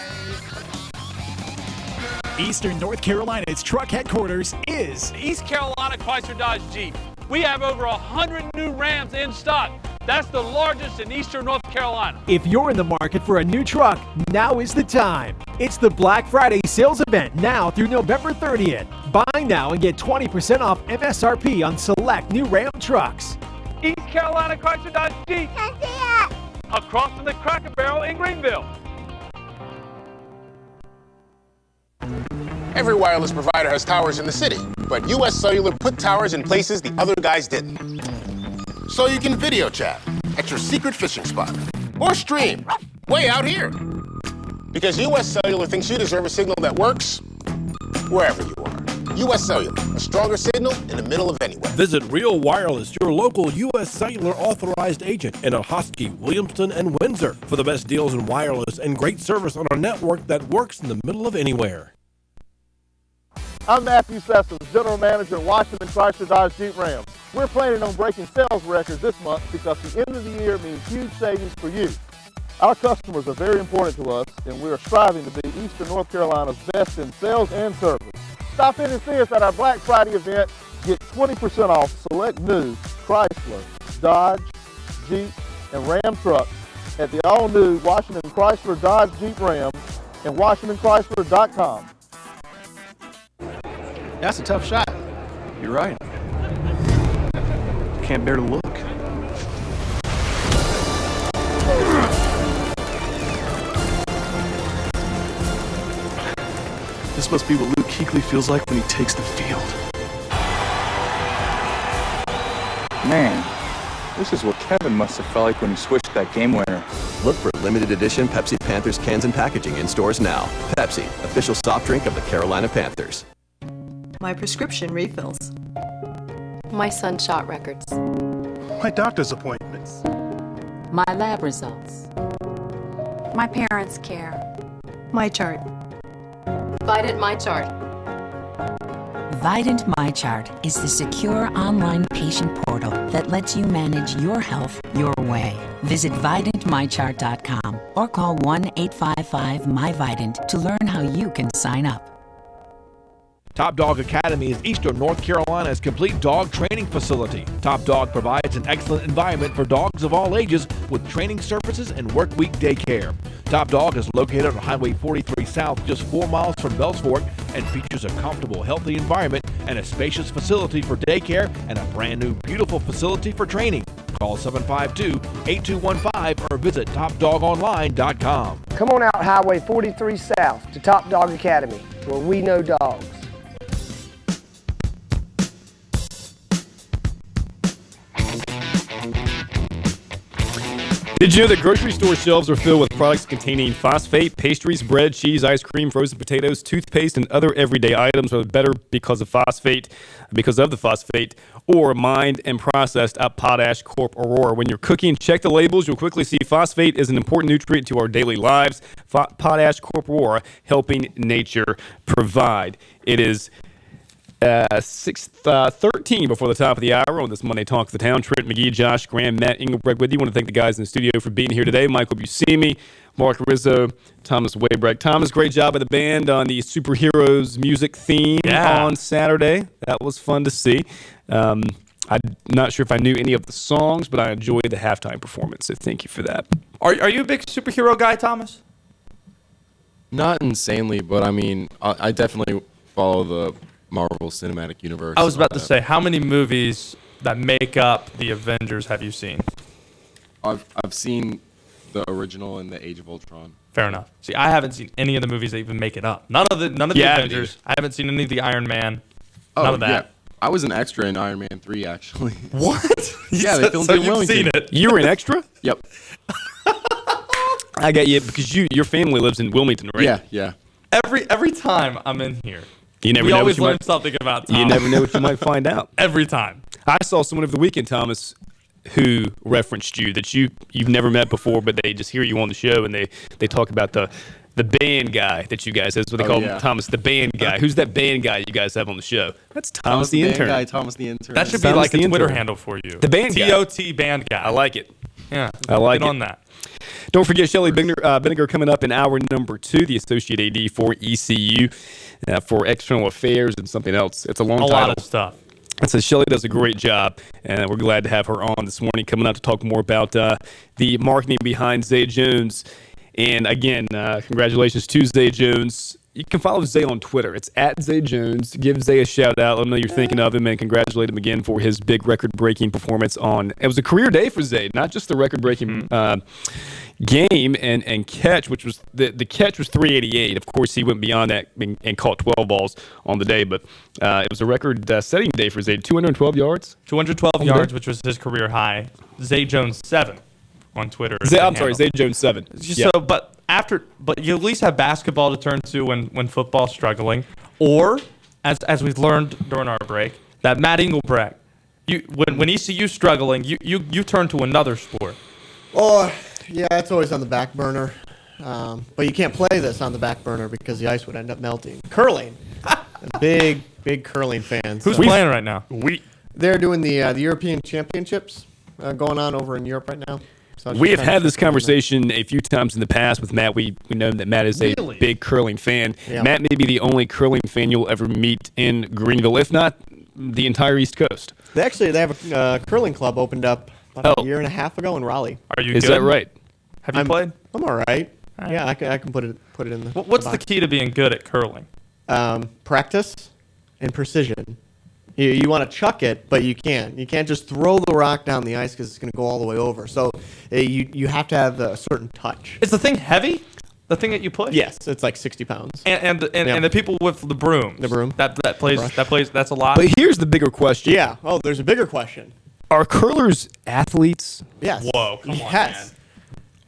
Eastern North Carolina's truck headquarters is East Carolina Chrysler Dodge Jeep. We have over 100 new Rams in stock. That's the largest in Eastern North Carolina. If you're in the market for a new truck, now is the time. It's the Black Friday sales event now through November 30th. Buy now and get 20% off MSRP on select new Ram trucks. East Carolina Chrysler Dodge Jeep. Across from the Cracker Barrel in Greenville. Every wireless provider has towers in the city, but US Cellular put towers in places the other guys didn't. So you can video chat at your secret fishing spot or stream way out here. Because US Cellular thinks you deserve a signal that works wherever you are. US Cellular, a stronger signal in the middle of anywhere. Visit Real Wireless, your local U.S. Cellular authorized agent in Ahoskie, Williamston, and Windsor for the best deals in wireless and great service on a network that works in the middle of anywhere. I'm Matthew Sessoms, General Manager at Washington Chrysler Dodge Jeep Ram. We're planning on breaking sales records this month because the end of the year means huge savings for you. Our customers are very important to us, and we are striving to be Eastern North Carolina's best in sales and service. Stop in and see us at our Black Friday event. Get 20% off select new Chrysler, Dodge, Jeep, and Ram trucks at the all-new Washington Chrysler Dodge Jeep Ram and WashingtonChrysler.com. That's a tough shot. You're right. Can't bear to look. This must be what Luke Kuechly feels like when he takes the field. Man, this is what Kevin must have felt like when he switched that game winner. Look for limited edition Pepsi Panthers cans and packaging in stores now. Pepsi, official soft drink of the Carolina Panthers. My prescription refills. My son shot records. My doctor's appointments. My lab results. My parents care. My chart. Vidant My Chart. Vidant MyChart is the secure online patient portal that lets you manage your health your way. Visit VidantMyChart.com or call 1-855-MyVidant to learn how you can sign up. Top Dog Academy is Eastern North Carolina's complete dog training facility. Top Dog provides an excellent environment for dogs of all ages with training services and workweek daycare. Top Dog is located on Highway 43 South, just 4 miles from Bells Fork, and features a comfortable, healthy environment and a spacious facility for daycare and a brand new, beautiful facility for training. Call 752-8215 or visit TopDogOnline.com. Come on out Highway 43 South to Top Dog Academy, where we know dogs. Did you know that grocery store shelves are filled with products containing phosphate? Pastries, bread, cheese, ice cream, frozen potatoes, toothpaste, and other everyday items are better because of the phosphate, or mined and processed at Potash Corp. Aurora. When you're cooking, check the labels. You'll quickly see phosphate is an important nutrient to our daily lives. Potash Corp. Aurora, helping nature provide. It is 6:13 before the top of the hour on this Monday Talk of the Town. Trent McGee, Josh Graham, Matt Engelbrecht with you. I want to thank the guys in the studio for being here today. Michael Buscemi, Mark Rizzo, Thomas Waybrecht. Thomas, great job by the band on the Superheroes music theme on Saturday. That was fun to see. I'm not sure if I knew any of the songs, but I enjoyed the halftime performance, so thank you for that. Are you a big superhero guy, Thomas? Not insanely, but I mean, I definitely follow the Marvel Cinematic Universe. I was about to say, how many movies that make up the Avengers have you seen? I've seen the original and the Age of Ultron. Fair enough. See, I haven't seen any of the movies that even make it up. None of the Avengers. I haven't seen any of the Iron Man. None of that. Yeah. I was an extra in Iron Man 3, actually. What? Yeah, they filmed so it in you've Wilmington. seen it. You were an extra? Yep. I got you because your family lives in Wilmington, right? Yeah. Every time I'm in here, we always learn something about Thomas. You never know what you might find out. Every time. I saw someone over the weekend, Thomas, who referenced you that you've never met before, but they just hear you on the show and they talk about the band guy that you guys. That's what they call him, Thomas, the band guy. Who's that band guy you guys have on the show? That's Thomas the intern. Guy, Thomas the intern. That should be like a Twitter handle for you. The band guy. TOT band guy. I like it. Yeah, I like get it. on that. Don't forget Shelley Benninger coming up in hour number 2, the Associate AD for ECU for External Affairs and something else. It's a long title. A lot of stuff. And so Shelley does a great job, and we're glad to have her on this morning, coming out to talk more about the marketing behind Zay Jones And again, congratulations to Zay Jones. You can follow Zay on Twitter. It's at Zay Jones. Give Zay a shout out. Let him know you're thinking of him and congratulate him again for his big record-breaking performance on. It was a career day for Zay, not just the record-breaking game and catch, which was the catch was 388. Of course, he went beyond that and caught 12 balls on the day, but it was a record-setting day for Zay. 212 yards. 212 yards, which was his career high. Zay Jones 7 on Twitter. Zay Jones 7. So, but you at least have basketball to turn to when football's struggling, or as we've learned during our break, that Matt Engelbrecht, when ECU's struggling, you turn to another sport. Oh, yeah, it's always on the back burner, but you can't play this on the back burner because the ice would end up melting. Curling, big curling fans. Who's playing right now? They're doing the European Championships going on over in Europe right now. So We have had this conversation a few times in the past with Matt. We know that Matt is a big curling fan. Yeah. Matt may be the only curling fan you'll ever meet in Greenville, if not the entire East Coast. They have a curling club opened up about a year and a half ago in Raleigh. Are you? Is good? that right? Have you played? I'm all right. Yeah, I can put it in the. What's the key to being good at curling? Practice and precision. You want to chuck it, but you can't. You can't just throw the rock down the ice because it's going to go all the way over. So you have to have a certain touch. Is the thing heavy? The thing that you push? Yes, it's like 60 pounds. And the people with the broom. The broom. That plays. That's a lot. But here's the bigger question. Yeah. Oh, there's a bigger question. Are curlers athletes? Yes. Whoa. Come on, man.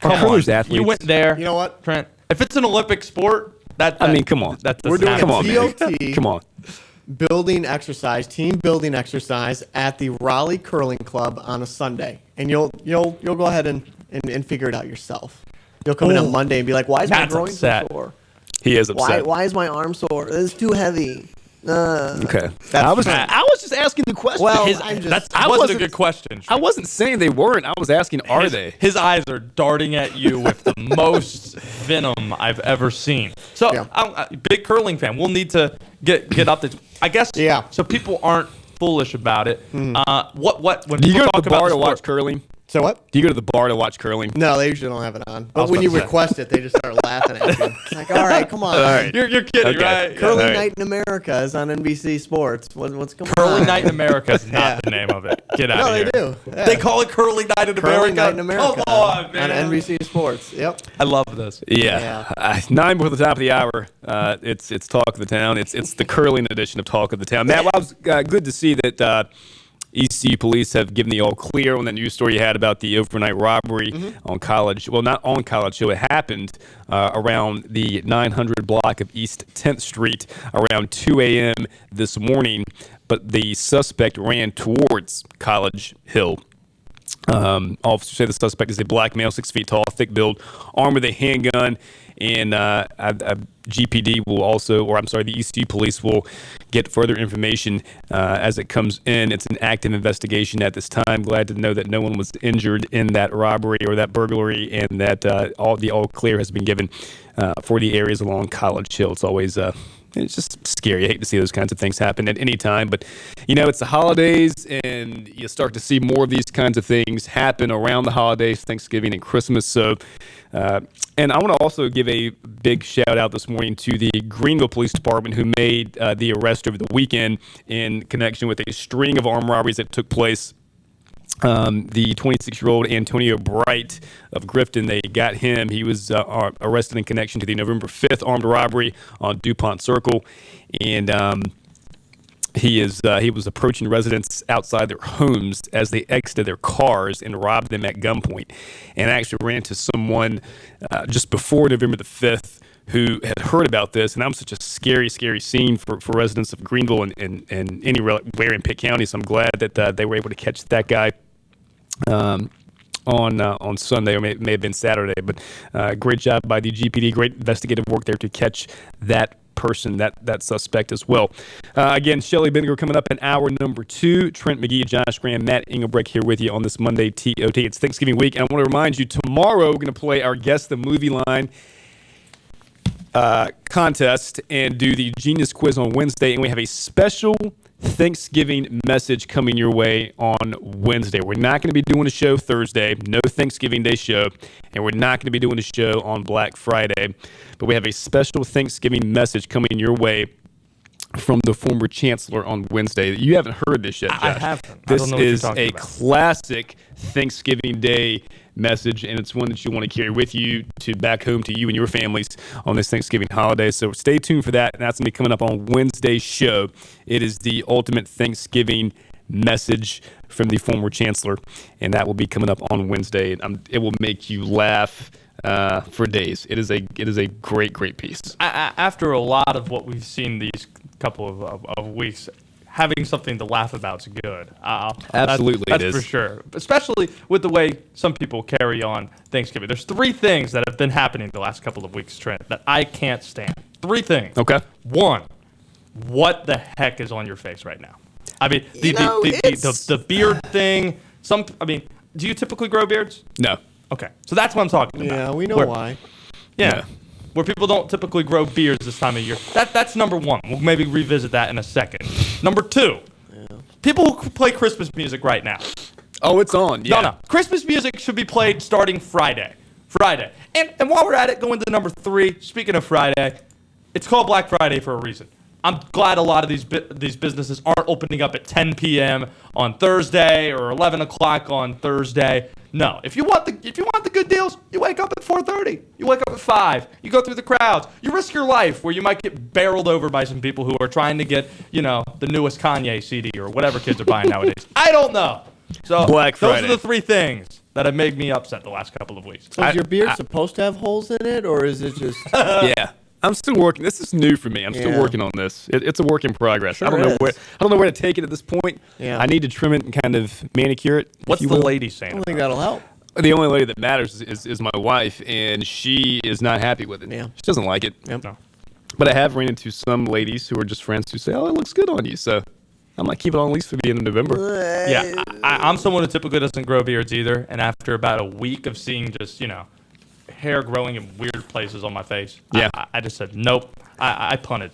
Are curlers athletes? You went there. You know what, Trent? If it's an Olympic sport, I mean, come on. We're doing come on, man. TOT. Come on. Building exercise, team building exercise at the Raleigh Curling Club on a Sunday, and you'll go ahead and figure it out yourself. You'll come in on Monday and be like, "Why is my groin so sore? He is upset. Why is my arm sore? It's too heavy." Okay. That's I was just asking the question. Well, that wasn't a good question. I wasn't saying they weren't. I was asking, are they? His eyes are darting at you with the most venom I've ever seen. So, I'm a big curling fan. We'll need to get up to. I guess. Yeah. So people aren't foolish about it. When Do you people go talk to the about bar the to sport, watch curling? So what? Do you go to the bar to watch curling? No, they usually don't have it on. I But was when you about to say. request it, they just start laughing at you. It's like, all right, come on. All right. You're kidding, right? Curling Yeah. Night in America is on NBC Sports. What's going on? Curling Night in America is not the name of it. Get out No, of they here. do. Yeah. They call it Curling Night in Curling America. Night in America. Come on, man. On NBC Sports. Yep. I love this. Yeah. 9 before the top of the hour. It's Talk of the Town. It's the curling edition of Talk of the Town. Matt, well, it was good to see that ECU police have given the all clear on that news story you had about the overnight robbery on College. Well, not on College Hill. It happened around the 900 block of East 10th Street around 2 a.m. this morning, but the suspect ran towards College Hill. Officers say the suspect is a black male, 6 feet tall, thick build, armed with a handgun, and GPD will also, or I'm sorry, the ECU police will get further information as it comes in. It's an active investigation at this time. Glad to know that no one was injured in that robbery or that burglary, and that all clear has been given for the areas along College Hill. It's always it's just scary. I hate to see those kinds of things happen at any time, but it's the holidays, and you start to see more of these kinds of things happen around the holidays, Thanksgiving and Christmas. So, and I want to also give a big shout out this morning to the Greenville Police Department, who made the arrest over the weekend in connection with a string of armed robberies that took place. The 26-year-old Antonio Bright of Grifton, they got him. He was arrested in connection to the November 5th armed robbery on DuPont Circle, and he was approaching residents outside their homes as they exited their cars and robbed them at gunpoint, and actually ran into someone just before November the 5th who had heard about this, and that was such a scary scene for residents of Greenville and anywhere in Pitt County. So I'm glad that they were able to catch that guy on Sunday, or may have been Saturday. But great job by the GPD, great investigative work there to catch that person, that suspect as well. Again, Shelly Bendiger coming up in hour number 2. Trent McGee, Josh Graham, Matt Engelbrecht here with you on this Monday TOT. It's Thanksgiving week, and I want to remind you, tomorrow we're going to play our Guess the Movie Line contest and do the Genius Quiz on Wednesday, and we have a special Thanksgiving message coming your way on Wednesday. We're not going to be doing a show Thursday, no Thanksgiving Day show, and we're not going to be doing a show on Black Friday. But we have a special Thanksgiving message coming your way from the former chancellor on Wednesday. You haven't heard this yet, Josh. I haven't. This I don't know what you're is talking a about. classic Thanksgiving Day message, and it's one that you want to carry with you to back home to you and your families on this Thanksgiving holiday. So stay tuned for that, and that's going to be coming up on Wednesday's show. It is the ultimate Thanksgiving message from the former chancellor, and that will be coming up on Wednesday. It will make you laugh for days. It is a great piece. After a lot of what we've seen these couple of weeks, having something to laugh about is good. Absolutely, that's it is. for sure. Especially with the way some people carry on Thanksgiving. There's 3 things that have been happening the last couple of weeks, Trent, that I can't stand. 3 things. Okay. 1, what the heck is on your face right now? I mean, the beard thing. Do you typically grow beards? No. Okay, so that's what I'm talking about. Yeah, we know why. Yeah. Where people don't typically grow beards this time of year. That's number 1. We'll maybe revisit that in a second. Number 2, people who play Christmas music right now. Oh, it's on. Yeah. No. Christmas music should be played starting Friday. And while we're at it, going to number 3, speaking of Friday, it's called Black Friday for a reason. I'm glad a lot of these businesses aren't opening up at 10 p.m. on Thursday or 11 o'clock on Thursday. No, if you want the good deals, you wake up at 4:30. You wake up at 5. You go through the crowds. You risk your life where you might get barreled over by some people who are trying to get, the newest Kanye CD or whatever kids are buying nowadays. I don't know. So Black Friday. Those are the 3 things that have made me upset the last couple of weeks. So is your beard supposed to have holes in it, or is it just? Yeah. I'm still working. This is new for me. I'm still working on this. It's a work in progress. Sure I don't know where to take it at this point. Yeah. I need to trim it and kind of manicure it. What's the lady saying? I don't think that'll help. The only lady that matters is my wife, and she is not happy with it. Yeah. She doesn't like it. Yep. No. But I have ran into some ladies who are just friends who say, "Oh, it looks good on you." So I might keep it on at least for the end of November. Yeah, I'm someone who typically doesn't grow beards either, and after about a week of seeing just, hair growing in weird places on my face, I just said, nope, I punted.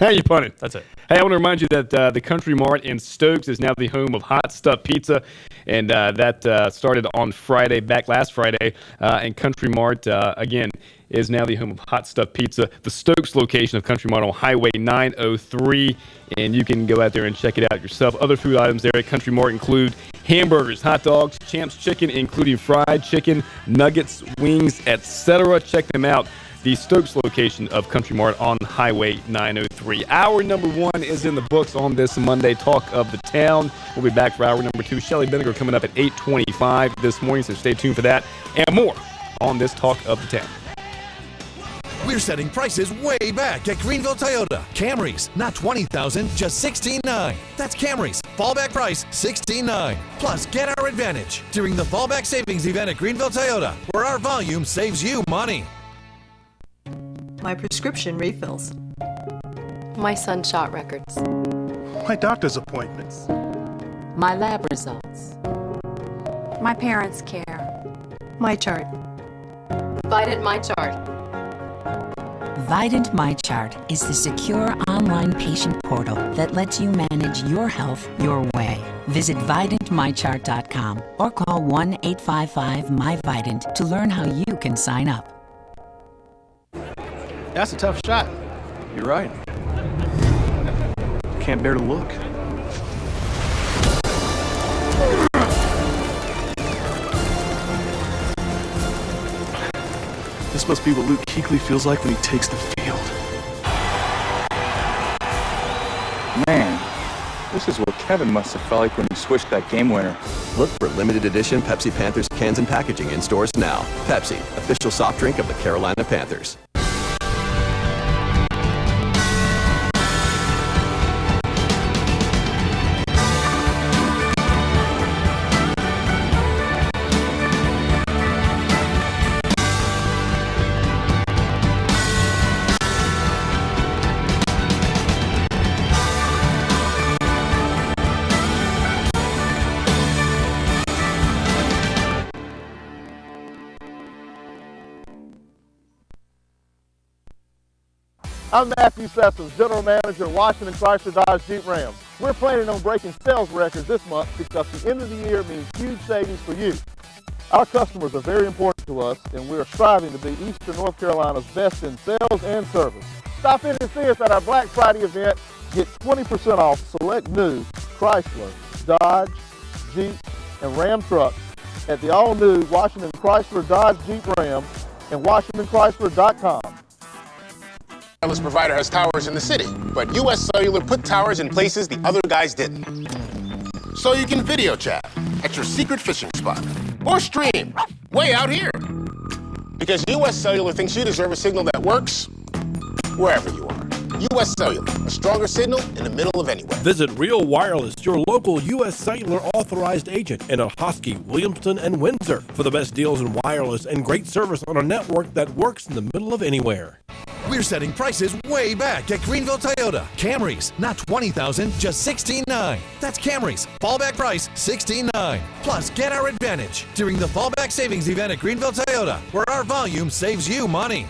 You punted. That's it. Hey, I want to remind you that the Country Mart in Stokes is now the home of Hot Stuff Pizza, and that started on Friday, back last Friday, and Country Mart, again, is now the home of Hot Stuff Pizza, the Stokes location of Country Mart on Highway 903, and you can go out there and check it out yourself. Other food items there at Country Mart include hamburgers, hot dogs, Champs Chicken, including fried chicken, nuggets, wings, etc. Check them out. The Stokes location of Country Mart on Highway 903. Hour number 1 is in the books on this Monday Talk of the Town. We'll be back for hour number 2. Shelly Vinegar coming up at 8:25 this morning, so stay tuned for that and more on this Talk of the Town. We're setting prices way back at Greenville Toyota. Camrys, not $20,000, just $16,900. That's Camrys. Fallback price, $16,900. Plus, get our advantage during the Fallback Savings event at Greenville Toyota, where our volume saves you money. My prescription refills. My son shot records. My doctor's appointments. My lab results. My parents care. My chart. Vidant My Chart. Vidant MyChart is the secure online patient portal that lets you manage your health your way. Visit VidantMyChart.com or call 1-855-MyVidant to learn how you can sign up. That's a tough shot. You're right. Can't bear to look. This must be what Luke Kuechly feels like when he takes the field. Man, this is what Kevin must have felt like when he swished that game winner. Look for limited edition Pepsi Panthers cans and packaging in stores now. Pepsi, official soft drink of the Carolina Panthers. I'm Matthew Sessoms, General Manager at Washington Chrysler Dodge Jeep Ram. We're planning on breaking sales records this month because the end of the year means huge savings for you. Our customers are very important to us, and we are striving to be Eastern North Carolina's best in sales and service. Stop in and see us at our Black Friday event. Get 20% off select new Chrysler, Dodge, Jeep, and Ram trucks at the all-new Washington Chrysler Dodge Jeep Ram and WashingtonChrysler.com. Wireless provider has towers in the city, but U.S. Cellular put towers in places the other guys didn't. So you can video chat at your secret fishing spot or stream way out here. Because U.S. Cellular thinks you deserve a signal that works wherever you are. U.S. Cellular, a stronger signal in the middle of anywhere. Visit Real Wireless, your local U.S. Cellular authorized agent in Ahoskie, Williamston, and Windsor for the best deals in wireless and great service on a network that works in the middle of anywhere. We're setting prices way back at Greenville Toyota. Camrys, not $20,000, just $16,900. That's Camrys. Fallback price, $16,900. Plus, get our advantage during the Fallback Savings event at Greenville Toyota, where our volume saves you money.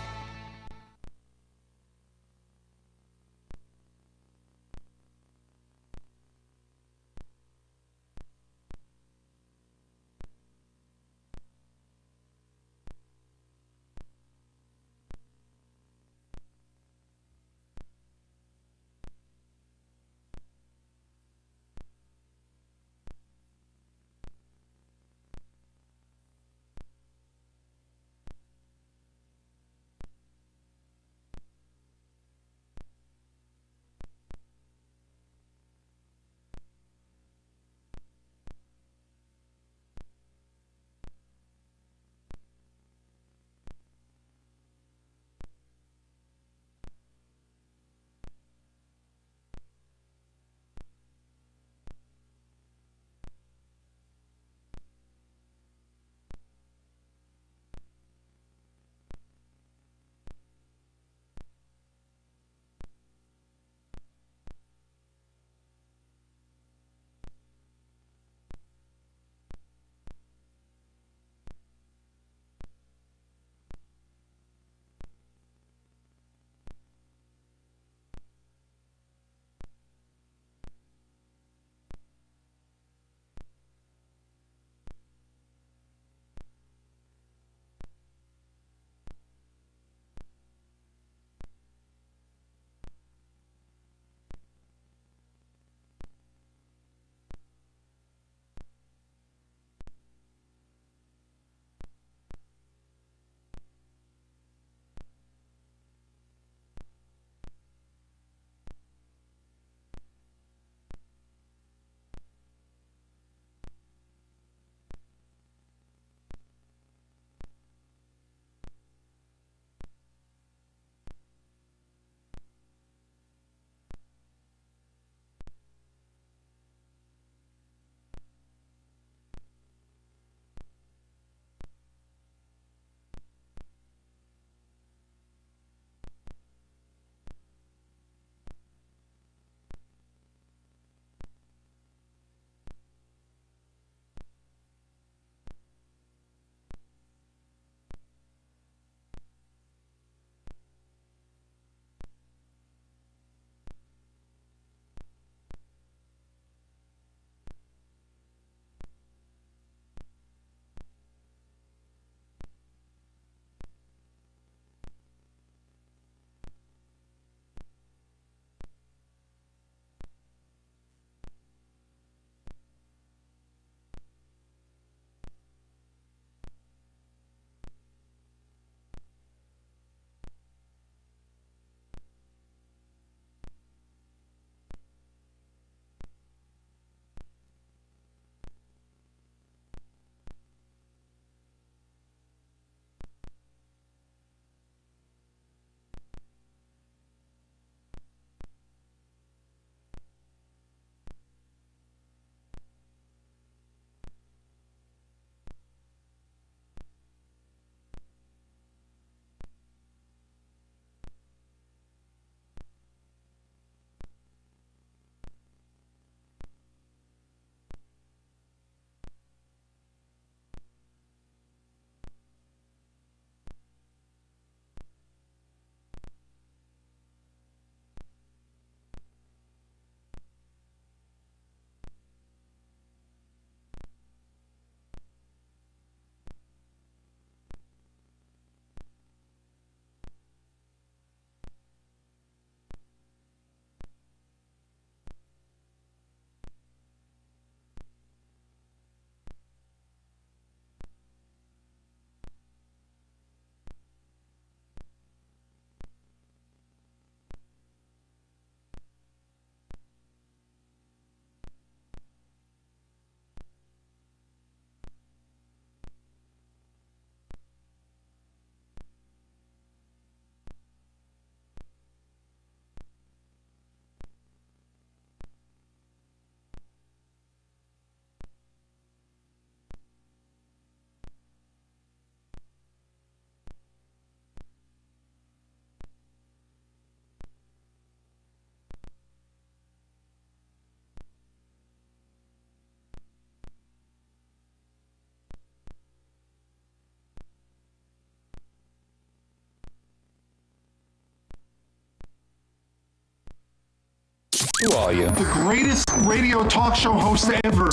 Who are you? The greatest radio talk show host ever.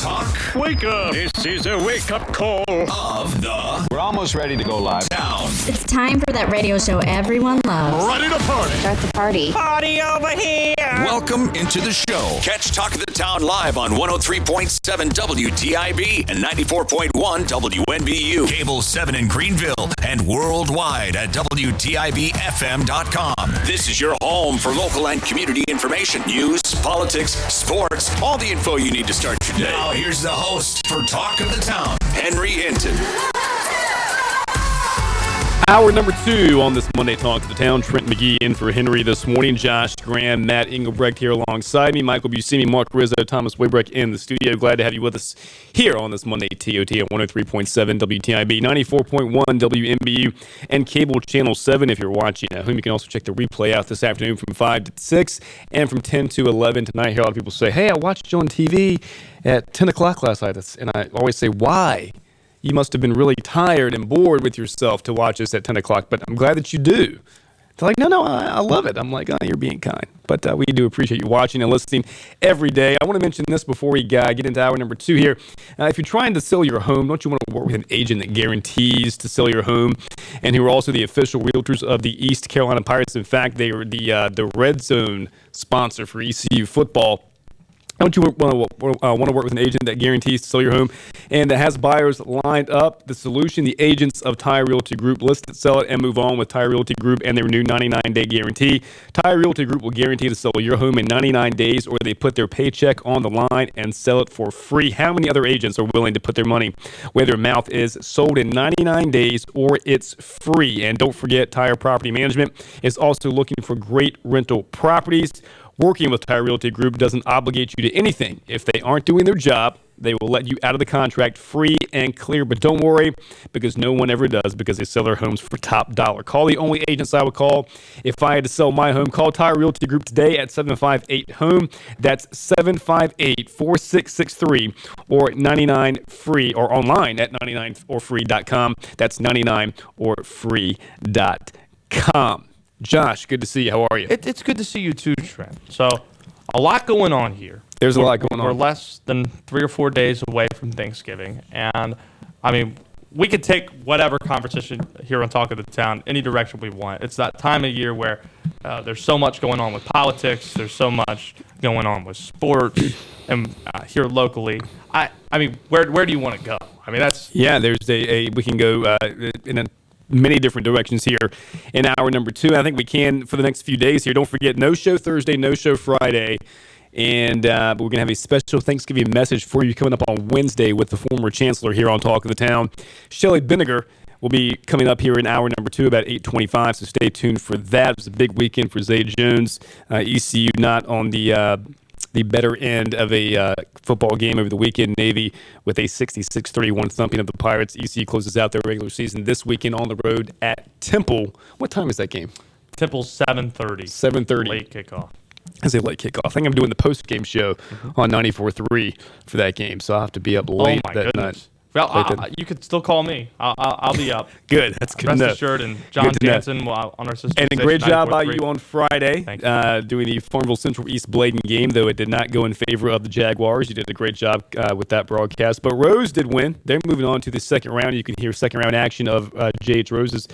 Wake up! This is a wake-up call of the... We're almost ready to go live. Town. It's time for that radio show everyone loves. Ready to party. Start the party. Party over here. Welcome into the show. Catch Talk of the Town live on 103.7 WTIB and 94.1 WNBU. Cable 7 in Greenville and worldwide at WTIBFM.com. This is your home for local and community information, news, politics, sports, all the info you need to start your day. Now here's the host for Talk of the Town, Henry Hinton. Hour number 2 on this Monday Talk of the Town. Trent McGee in for Henry this morning. Josh Graham, Matt Engelbrecht here alongside me. Michael Buscemi, Mark Rizzo, Thomas Waybrecht in the studio. Glad to have you with us here on this Monday TOT at 103.7 WTIB, 94.1 WNBU, and cable channel 7 if you're watching at home. You can also check the replay out this afternoon from 5 to 6 and from 10 to 11 tonight. I hear a lot of people say, hey, I watched you on TV at 10 o'clock last night. And I always say, why? You must have been really tired and bored with yourself to watch us at 10 o'clock, but I'm glad that you do. They're like, no, I love it. I'm like, oh, you're being kind. But we do appreciate you watching and listening every day. I want to mention this before we get into hour number 2 here. If you're trying to sell your home, don't you want to work with an agent that guarantees to sell your home and who are also the official realtors of the East Carolina Pirates? In fact, they are the Red Zone sponsor for ECU football. Don't you want to work with an agent that guarantees to sell your home and that has buyers lined up? The solution, the agents of Ty Realty Group list it, sell it, and move on with Ty Realty Group and their new 99-day guarantee. Ty Realty Group will guarantee to sell your home in 99 days or they put their paycheck on the line and sell it for free. How many other agents are willing to put their money where their mouth is? Sold in 99 days or it's free. And don't forget, Tire Property Management is also looking for great rental properties. Working with Ty Realty Group doesn't obligate you to anything. If they aren't doing their job, they will let you out of the contract free and clear. But don't worry, because no one ever does, because they sell their homes for top dollar. Call the only agents I would call if I had to sell my home. Call Ty Realty Group today at 758-HOME. That's 758-4663 or 99free or online at 99orfree.com. That's 99orfree.com. Josh, good to see you. How are you? It's good to see you too, Trent. So, a lot going on here. There's a lot going on. We're less than 3 or 4 days away from Thanksgiving. And, I mean, we could take whatever conversation here on Talk of the Town any direction we want. It's that time of year where there's so much going on with politics. There's so much going on with sports and here locally. I mean, where do you want to go? I mean, that's... Yeah, there's we can go in a many different directions here in hour number 2. I think we can for the next few days here. Don't forget, no show Thursday, no show Friday. And we're going to have a special Thanksgiving message for you coming up on Wednesday with the former chancellor here on Talk of the Town. Shelley Benninger will be coming up here in hour number 2 about 8:25, so stay tuned for that. It was a big weekend for Zay Jones. ECU not on the better end of a football game over the weekend. Navy with a 66-31 thumping of the Pirates. ECU closes out their regular season this weekend on the road at Temple. What time is that game? Temple's 7:30. 7:30. Late kickoff. I say late kickoff. I think I'm doing the post-game show on 94.3 for that game, so I'll have to be up late that night. Well, you could still call me. I'll be up. Good. That's good Rest enough. assured, and John Jansen on our sister And a station, great job by 94.3. you on Friday doing the Farmville Central East Bladen game, though it did not go in favor of the Jaguars. You did a great job with that broadcast. But Rose did win. They're moving on to the second round. You can hear second-round action of J.H. Rose's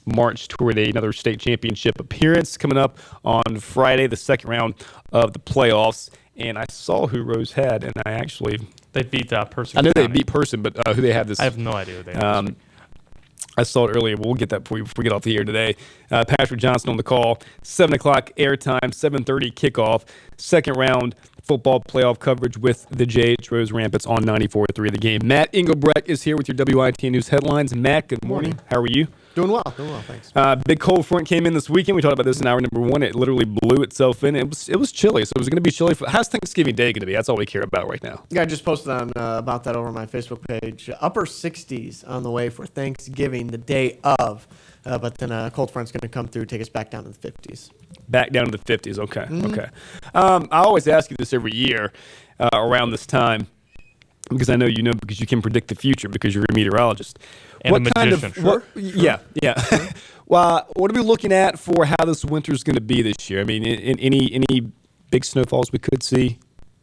march toward another state championship appearance coming up on Friday, the second round of the playoffs. And I saw who Rose had, and I actually... They beat Person. I know they beat Person, but who they have this... I have no idea who they have. I saw it earlier, but we'll get that for you before we get off the air today. Patrick Johnson on the call. 7 o'clock airtime, 7:30 kickoff. Second round football playoff coverage with the J.H. Rose Rampants on 94.3 The Game. Matt Engelbrecht is here with your WIT News headlines. Matt, good morning. How are you? Doing well, thanks. Big cold front came in this weekend. We talked about this in hour number 1. It literally blew itself in. It was chilly, so it was going to be chilly. How's Thanksgiving Day going to be? That's all we care about right now. Yeah, I just posted on about that over my Facebook page. Upper 60s on the way for Thanksgiving, the day of. But then a cold front's going to come through, take us back down to the 50s. Back down to the 50s, okay. Okay. I always ask you this every year around this time because I know you know because you can predict the future because you're a meteorologist. And a magician, sure. Yeah. Well, what are we looking at for how this winter's going to be this year? I mean, in any big snowfalls we could see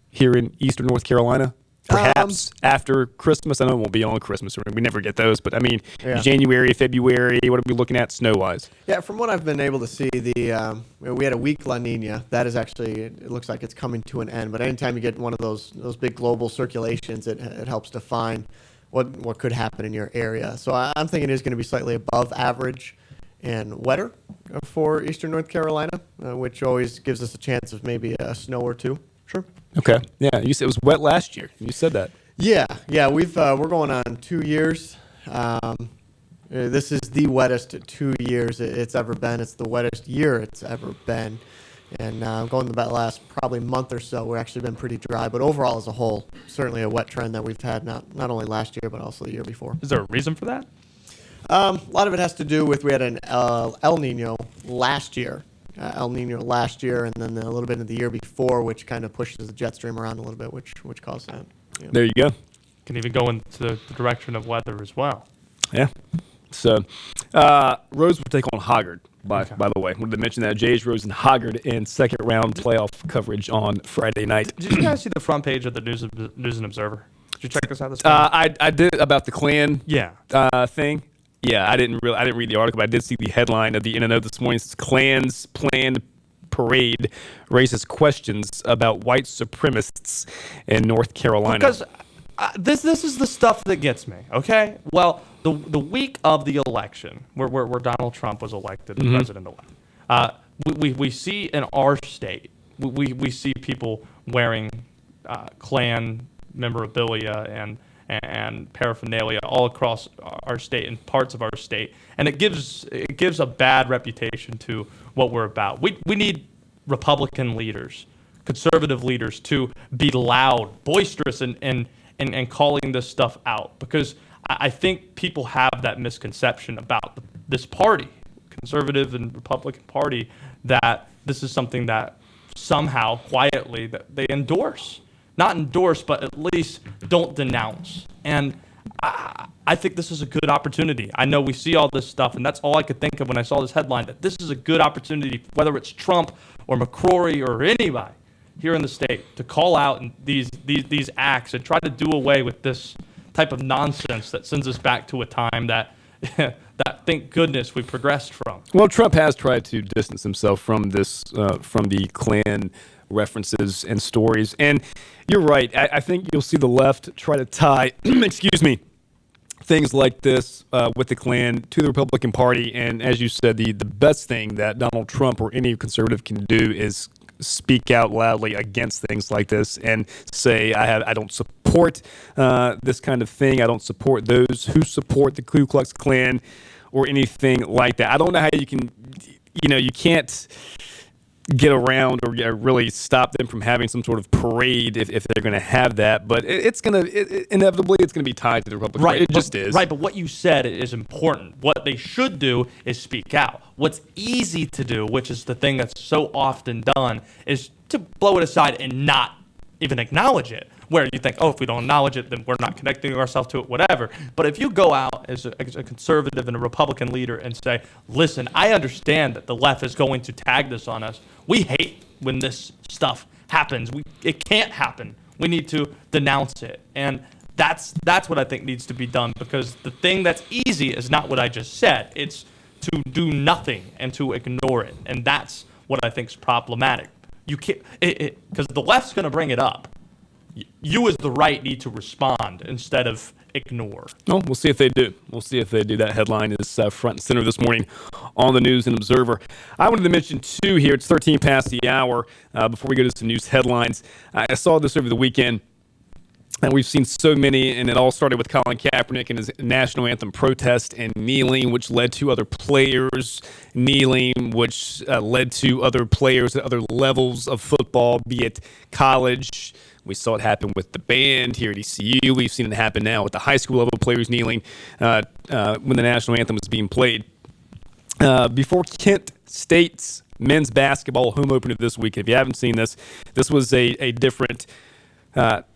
here in eastern North Carolina? Perhaps after Christmas. I know it won't be on Christmas. We never get those. But, I mean, January, February, what are we looking at snow-wise? Yeah, from what I've been able to see, we had a weak La Nina. That is actually, it looks like it's coming to an end. But anytime you get one of those big global circulations, it helps define what could happen in your area. So I'm thinking it is going to be slightly above average and wetter for eastern North Carolina, which always gives us a chance of maybe a snow or two. Sure. Okay. Yeah, you said it was wet last year. You said that. Yeah. We're going on 2 years. This is the wettest 2 years it's ever been. It's the wettest year it's ever been. And going to that last probably month or so, we've actually been pretty dry. But overall, as a whole, certainly a wet trend that we've had not only last year, but also the year before. Is there a reason for that? A lot of it has to do with we had an El Nino last year. El Nino last year, and then a little bit of the year before, which kind of pushes the jet stream around a little bit, which caused that. Yeah. There you go. Can even go into the direction of weather as well. Yeah. So, Rose will take on Hoggard, by the way. Wanted to mention that. Jays, Rose, and Hoggard in second round playoff coverage on Friday night. Did you guys see the front page of the News and Observer? Did you check this out this morning? I did about the Klan thing. Yeah, I didn't read the article, but I did see the headline of the In-N-Out this morning. It says, Klan's planned parade raises questions about white supremacists in North Carolina. Because this is the stuff that gets me, okay? Well, the week of the election, where Donald Trump was elected the president-elect, we see in our state, we see people wearing Klan memorabilia and paraphernalia all across our state and parts of our state, and it gives a bad reputation to what we're about. We need Republican leaders, conservative leaders, to be loud, boisterous, and calling this stuff out, because I think people have that misconception about this party, conservative and Republican Party, that this is something that somehow quietly that they endorse. Not endorse, but at least don't denounce. And I think this is a good opportunity. I know we see all this stuff, and that's all I could think of when I saw this headline, that this is a good opportunity, whether it's Trump or McCrory or anybody here in the state, to call out these acts and try to do away with this type of nonsense that sends us back to a time that thank goodness we progressed from. Well, Trump has tried to distance himself from this, from the Klan references and stories. And you're right. I think you'll see the left try to tie, things like this with the Klan to the Republican Party. And as you said, the best thing that Donald Trump or any conservative can do is speak out loudly against things like this and say, I don't support this kind of thing. I don't support those who support the Ku Klux Klan or anything like that. I don't know how you can, you can't get around or really stop them from having some sort of parade if they're going to have that. But inevitably it's going to be tied to the Republican Party. It just is. Right, but what you said is important. What they should do is speak out. What's easy to do, which is the thing that's so often done, is to blow it aside and not even acknowledge it. Where you think, if we don't acknowledge it, then we're not connecting ourselves to it, whatever. But if you go out as a conservative and a Republican leader and say, listen, I understand that the left is going to tag this on us. We hate when this stuff happens. It can't happen. We need to denounce it. And that's what I think needs to be done, because the thing that's easy is not what I just said. It's to do nothing and to ignore it. And that's what I think is problematic. You can't, because the left's going to bring it up. You as the right need to respond instead of ignore. Well, we'll see if they do. That headline is front and center this morning on the News and Observer. I wanted to mention, too, here, it's 13 past the hour, before we go to some news headlines. I saw this over the weekend, and we've seen so many, and it all started with Colin Kaepernick and his national anthem protest and kneeling, which led to other players kneeling, which led to other players at other levels of football, be it college. We saw it happen with the band here at ECU. We've seen it happen now with the high school level players kneeling when the national anthem was being played. Before Kent State's men's basketball home opener this week, if you haven't seen this was a different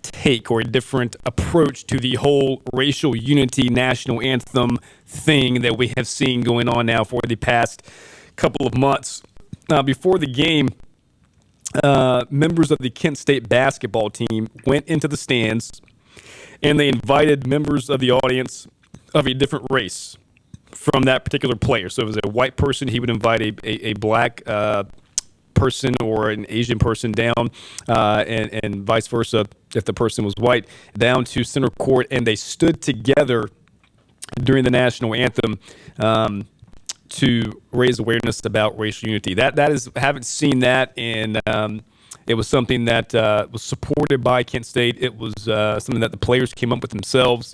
take or a different approach to the whole racial unity national anthem thing that we have seen going on now for the past couple of months. Before the game, members of the Kent State basketball team went into the stands and they invited members of the audience of a different race from that particular player. So if it was a white person, he would invite a black person or an Asian person down, and vice versa if the person was white, down to center court, and they stood together during the national anthem to raise awareness about racial unity. That is, haven't seen that, and it was something that was supported by Kent State. It was something that the players came up with themselves.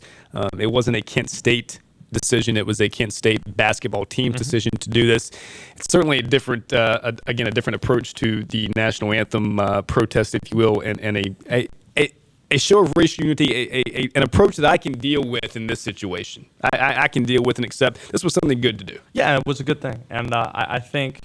It wasn't a Kent State decision. It was a Kent State basketball team decision to do this. It's certainly a different, a different approach to the national anthem protest, if you will, and a show of racial unity, an approach that I can deal with in this situation. I can deal with and accept. This was something good to do. Yeah, it was a good thing. And I think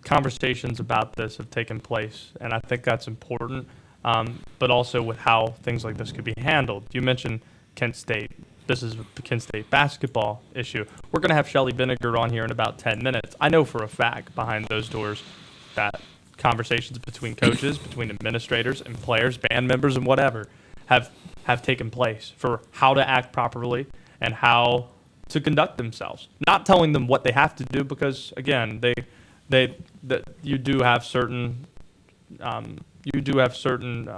conversations about this have taken place, and I think that's important, but also with how things like this could be handled. You mentioned Kent State. This is the Kent State basketball issue. We're going to have Shelly Vinegar on here in about 10 minutes. I know for a fact behind those doors that conversations between coaches, between administrators and players, band members and whatever have taken place for how to act properly and how to conduct themselves. Not telling them what they have to do because, again, you do have certain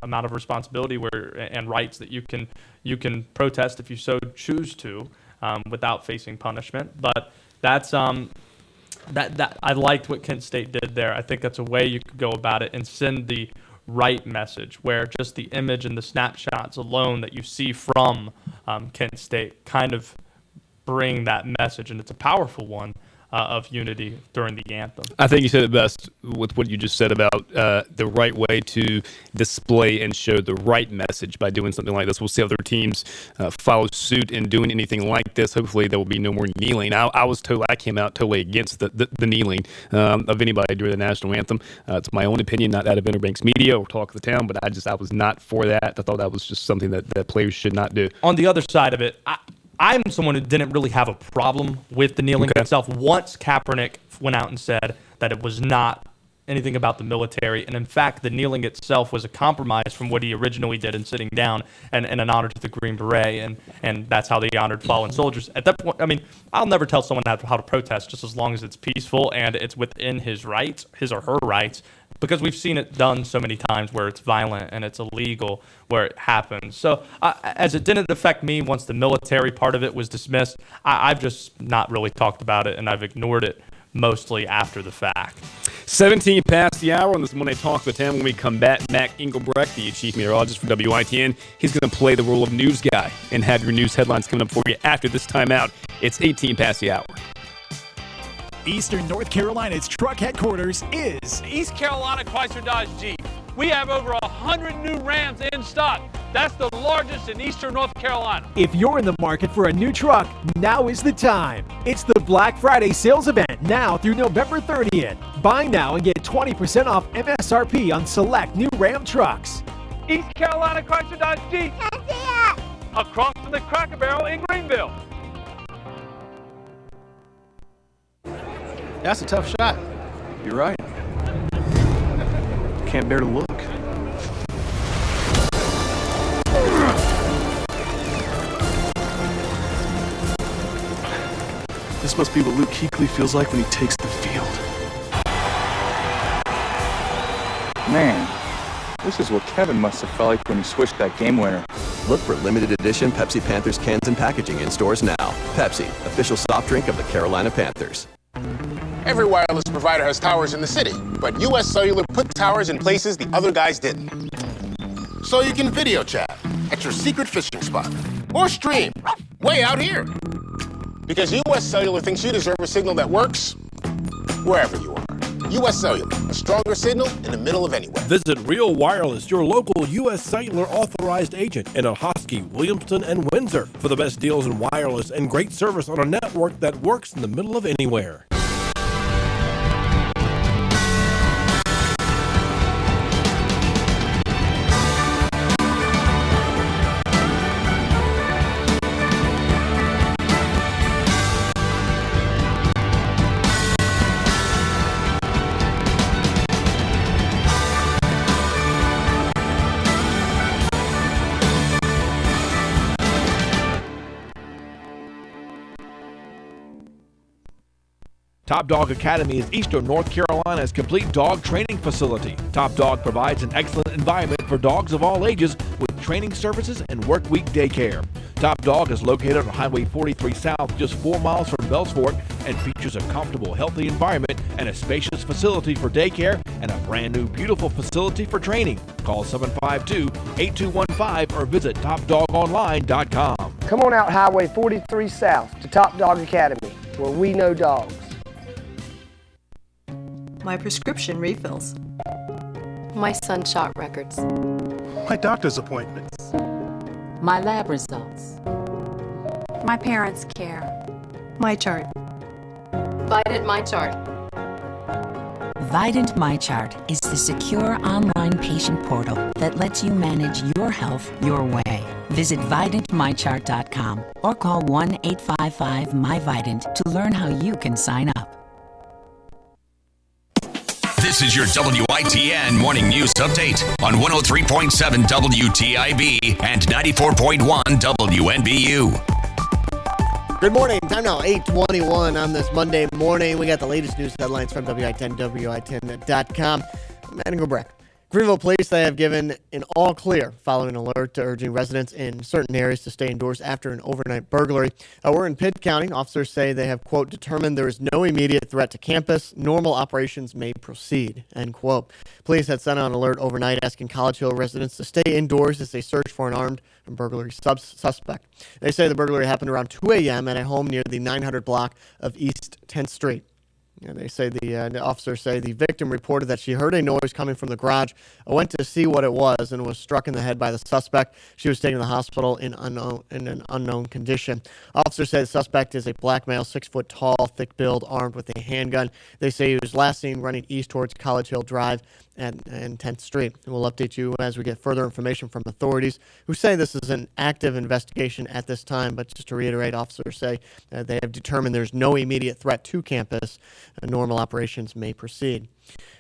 amount of responsibility and rights that you can protest if you so choose to, without facing punishment. But that's that I liked what Kent State did there. I think that's a way you could go about it and send the right message, where just the image and the snapshots alone that you see from Kent State kind of bring that message, and it's a powerful one. Of unity during the anthem. I think you said it best with what you just said about the right way to display and show the right message by doing something like this. We'll see other teams follow suit in doing anything like this. Hopefully there will be no more kneeling. I came out totally against the kneeling of anybody during the national anthem. It's my own opinion, not that of Interbanks Media or Talk of the Town, but I was not for that. I thought that was just something that players should not do. On the other side of it, I'm someone who didn't really have a problem with the kneeling itself once Kaepernick went out and said that it was not anything about the military. And in fact, the kneeling itself was a compromise from what he originally did in sitting down and an honor to the Green Beret. And that's how they honored fallen soldiers. At that point, I mean, I'll never tell someone how to protest just as long as it's peaceful and it's within his rights, his or her rights, because we've seen it done so many times where it's violent and it's illegal where it happens. So as it didn't affect me once the military part of it was dismissed, I've just not really talked about it, and I've ignored it mostly after the fact. 17 past the hour on this Monday Talk of the Town. When we come back, Mac Engelbrecht, the chief meteorologist for WITN, he's going to play the role of news guy and have your news headlines coming up for you after this timeout. It's 18 past the hour. Eastern North Carolina's truck headquarters is East Carolina Chrysler Dodge Jeep. We have over 100 new Rams in stock. That's the largest in Eastern North Carolina. If you're in the market for a new truck, now is the time. It's the Black Friday sales event now through November 30th. Buy now and get 20% off MSRP on select new Ram trucks. East Carolina Chrysler Dodge Jeep. Across from the Cracker Barrel in Greenville. That's a tough shot. You're right. Can't bear to look. This must be what Luke Kuechly feels like when he takes the field. Man, this is what Kevin must have felt like when he swished that game winner. Look for limited edition Pepsi Panthers cans and packaging in stores now. Pepsi, official soft drink of the Carolina Panthers. Every wireless provider has towers in the city, but US Cellular put towers in places the other guys didn't. So you can video chat at your secret fishing spot or stream way out here. Because US Cellular thinks you deserve a signal that works wherever you are. US Cellular, a stronger signal in the middle of anywhere. Visit Real Wireless, your local US Cellular authorized agent in Ahoskie, Williamston, and Windsor for the best deals in wireless and great service on a network that works in the middle of anywhere. Top Dog Academy is Eastern North Carolina's complete dog training facility. Top Dog provides an excellent environment for dogs of all ages with training services and work week daycare. Top Dog is located on Highway 43 South, just 4 miles from Bells Fork, and features a comfortable, healthy environment and a spacious facility for daycare and a brand new, beautiful facility for training. Call 752-8215 or visit topdogonline.com. Come on out Highway 43 South to Top Dog Academy, where we know dogs. My prescription refills. My sunshot records. My doctor's appointments. My lab results. My parents' care. My chart. Vidant My Chart. Vidant MyChart is the secure online patient portal that lets you manage your health your way. Visit VidantMyChart.com or call 1-855-MyVidant to learn how you can sign up. This is your WITN Morning News Update on 103.7 WTIB and 94.1 WNBU. Good morning. Time now, 8:21 on this Monday morning. We got the latest news headlines from WITN, WITN.com. I'm Matt Engelbrecht. Greenville police, they have given an all clear following an alert urging residents in certain areas to stay indoors after an overnight burglary. We're in Pitt County. Officers say they have, quote, determined there is no immediate threat to campus. Normal operations may proceed, end quote. Police had sent out an alert overnight asking College Hill residents to stay indoors as they search for an armed burglary suspect. They say the burglary happened around 2 a.m. at a home near the 900 block of East 10th Street. And they say the officers say the victim reported that she heard a noise coming from the garage, went to see what it was, and was struck in the head by the suspect. She was taken to the hospital in an unknown condition. Officers say the suspect is a black male, 6 foot tall, thick build, armed with a handgun. They say he was last seen running east towards College Hill Drive and 10th Street. And we'll update you as we get further information from authorities who say this is an active investigation at this time. But just to reiterate, officers say they have determined there's no immediate threat to campus. Normal operations may proceed.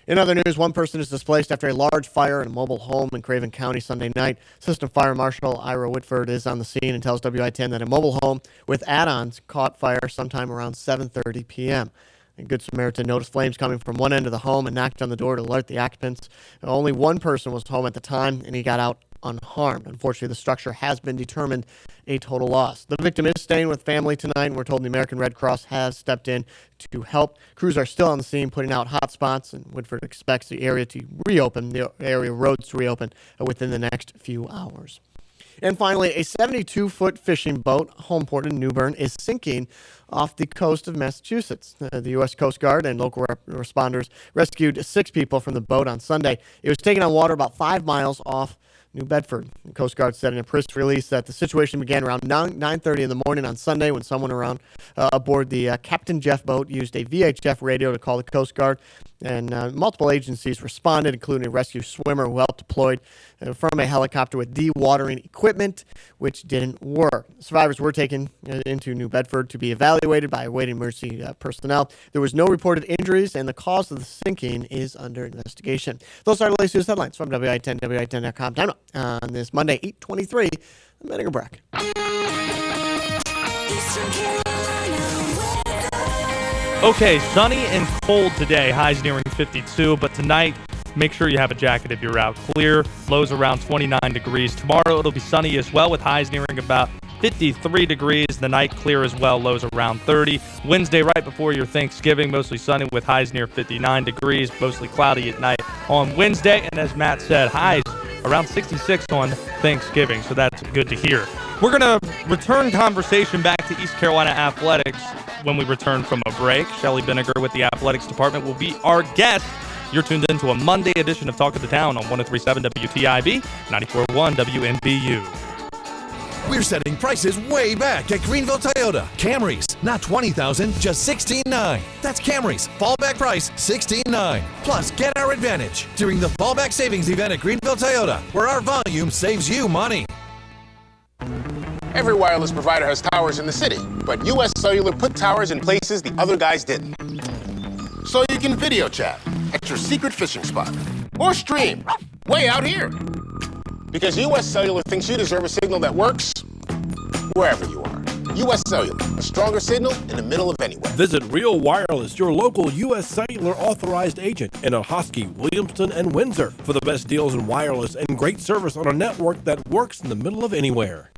In other news, one person is displaced after a large fire in a mobile home in Craven County Sunday night. Assistant Fire Marshal Ira Whitford is on the scene and tells WITN that a mobile home with add-ons caught fire sometime around 7:30 p.m. A Good Samaritan noticed flames coming from one end of the home and knocked on the door to alert the occupants. Only one person was home at the time, and he got out unharmed. Unfortunately, the structure has been determined a total loss. The victim is staying with family tonight, and we're told the American Red Cross has stepped in to help. Crews are still on the scene putting out hot spots, and Woodford expects the area roads to reopen within the next few hours. And finally, a 72-foot fishing boat, home port in Newbern, is sinking off the coast of Massachusetts. The U.S. Coast Guard and local responders rescued 6 people from the boat on Sunday. It was taken on water about 5 miles off New Bedford. The Coast Guard said in a press release that the situation began around 9:30 in the morning on Sunday when someone aboard the Captain Jeff boat used a VHF radio to call the Coast Guard. And multiple agencies responded, including a rescue swimmer who helped deployed from a helicopter with dewatering equipment, which didn't work. Survivors were taken into New Bedford to be evaluated by awaiting emergency personnel. There was no reported injuries, and the cause of the sinking is under investigation. Those are the latest news headlines from WITN, WITN.com. Time up on this Monday, 8:23. I'm Matt Engelbrecht. Okay, sunny and cold today. Highs nearing 52, but tonight, make sure you have a jacket if you're out. Clear, lows around 29 degrees. Tomorrow, it'll be sunny as well with highs nearing about 53 degrees. The night clear as well, lows around 30. Wednesday, right before your Thanksgiving, mostly sunny with highs near 59 degrees. Mostly cloudy at night on Wednesday. And as Matt said, highs around 66 on Thanksgiving, so that's good to hear. We're going to return conversation back to East Carolina athletics when we return from a break. Shelly Vinegar with the athletics department will be our guest. You're tuned in to a Monday edition of Talk of the Town on 103.7 WTIB, 94.1 WNBU. We're setting prices way back at Greenville Toyota. Camrys, not $20,000, just $16,900. That's Camrys, fallback price $16,900. Plus, get our advantage during the fallback savings event at Greenville Toyota, where our volume saves you money. Every wireless provider has towers in the city, but U.S. Cellular put towers in places the other guys didn't. So you can video chat at your secret fishing spot or stream way out here. Because U.S. Cellular thinks you deserve a signal that works wherever you are. U.S. Cellular, a stronger signal in the middle of anywhere. Visit Real Wireless, your local U.S. Cellular authorized agent in Ahoskie, Williamston, and Windsor for the best deals in wireless and great service on a network that works in the middle of anywhere.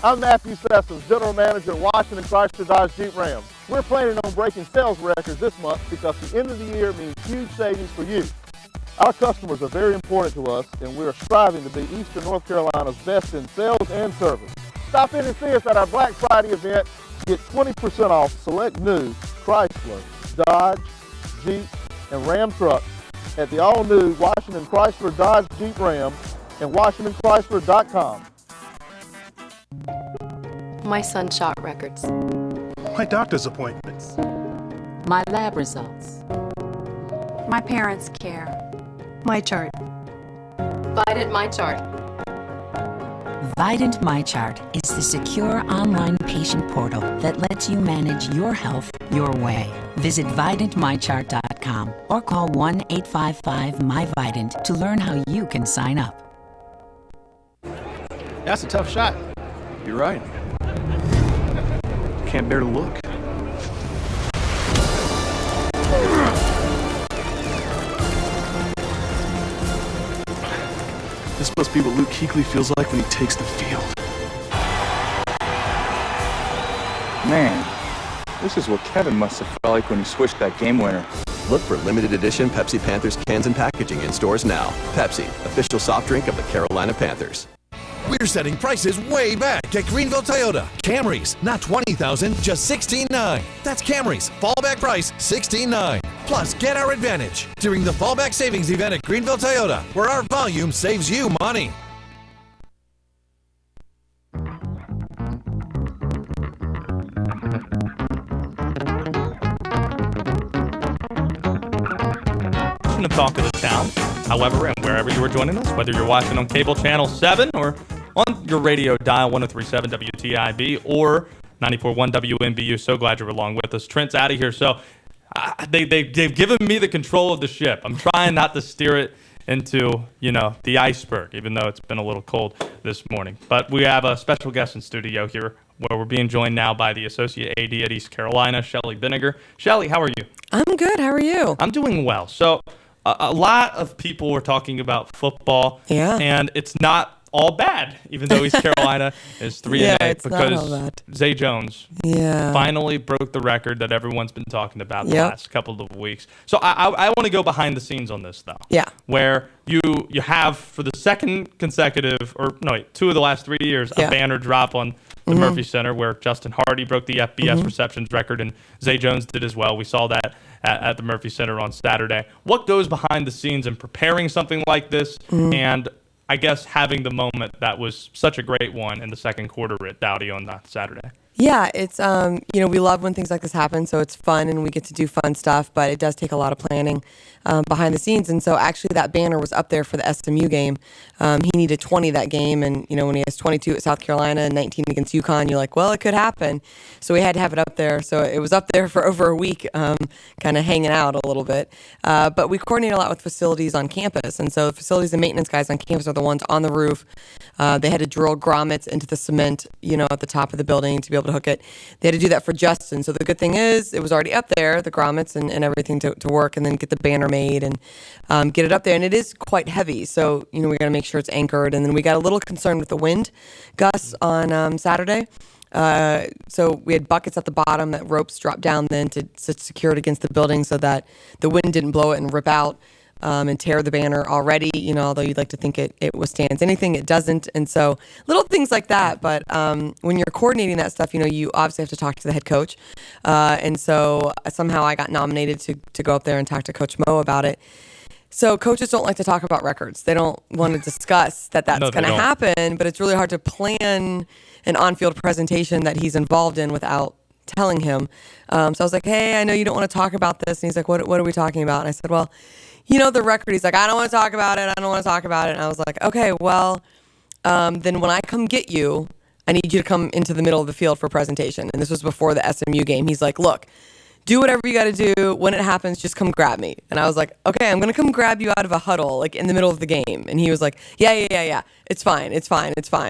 I'm Matthew Sessoms, General Manager at Washington Chrysler Dodge Jeep Ram. We're planning on breaking sales records this month because the end of the year means huge savings for you. Our customers are very important to us, and we are striving to be Eastern North Carolina's best in sales and service. Stop in and see us at our Black Friday event. Get 20% off select new Chrysler, Dodge, Jeep, and Ram trucks at the all-new Washington Chrysler Dodge Jeep Ram and WashingtonChrysler.com. My sunshot records. My doctor's appointments. My lab results. My parents' care. My chart. Vidant My Chart. Vidant MyChart is the secure online patient portal that lets you manage your health your way. Visit VidantMyChart.com or call 1-855-MyVidant to learn how you can sign up. That's a tough shot. You're right. Can't bear to look. This must be what Luke Kuechly feels like when he takes the field. Man, this is what Kevin must have felt like when he switched that game winner. Look for limited edition Pepsi Panthers cans and packaging in stores now. Pepsi, official soft drink of the Carolina Panthers. We're setting prices way back at Greenville Toyota. Camrys, not $20,000, just $16,900. That's Camrys, fallback price $16,900. Plus, get our advantage during the fallback savings event at Greenville Toyota, where our volume saves you money. The talk of the town. However, and wherever you are joining us, whether you're watching on cable channel 7 or on your radio dial 103.7 WTIB or 94.1 WNBU, so glad you're along with us. Trent's out of here, so they've given me the control of the ship. I'm trying not to steer it into, the iceberg, even though it's been a little cold this morning. But we have a special guest in studio here, where we're being joined now by the Associate AD at East Carolina, Shelly Vinegar. Shelly, how are you? I'm good. How are you? I'm doing well. So a lot of people were talking about football, and it's not all bad, even though East Carolina is 3-8 because Zay Jones finally broke the record that everyone's been talking about the last couple of weeks. So I want to go behind the scenes on this, though. Yeah. Where you have, for the second consecutive, two of the last 3 years, a banner drop on the Murphy Center where Justin Hardy broke the FBS receptions record and Zay Jones did as well. We saw that at the Murphy Center on Saturday. What goes behind the scenes in preparing something like this and I guess having the moment that was such a great one in the second quarter at Dowdy on Saturday? Yeah, it's, we love when things like this happen, so it's fun and we get to do fun stuff, but it does take a lot of planning behind the scenes. And so actually that banner was up there for the SMU game. He needed 20 that game, and, when he has 22 at South Carolina and 19 against UConn, you're like, well, it could happen. So we had to have it up there. So it was up there for over a week, kind of hanging out a little bit. But we coordinate a lot with facilities on campus. And so the facilities and maintenance guys on campus are the ones on the roof. They had to drill grommets into the cement, at the top of the building to be able to hook it. They had to do that for Justin. So the good thing is it was already up there, the grommets and everything to work, and then get the banner made and get it up there. And it is quite heavy. So, we got to make sure it's anchored. And then we got a little concerned with the wind gusts on Saturday. So we had buckets at the bottom that ropes dropped down then to secure it against the building so that the wind didn't blow it and rip out and tear the banner already, although you'd like to think it withstands anything, it doesn't. And so little things like that. But when you're coordinating that stuff, you obviously have to talk to the head coach. And so somehow I got nominated to go up there and talk to Coach Mo about it. So coaches don't like to talk about records. They don't want to discuss that's No, going to don't. happen, but it's really hard to plan an on-field presentation that he's involved in without telling him. So I was like, hey, I know you don't want to talk about this. And he's like, what are we talking about? And I said, well, the record. He's like, I don't want to talk about it. I don't want to talk about it. And I was like, okay, well, then when I come get you, I need you to come into the middle of the field for presentation. And this was before the SMU game. He's like, look, do whatever you got to do. When it happens, just come grab me. And I was like, okay, I'm going to come grab you out of a huddle, like in the middle of the game. And he was like, yeah. It's fine.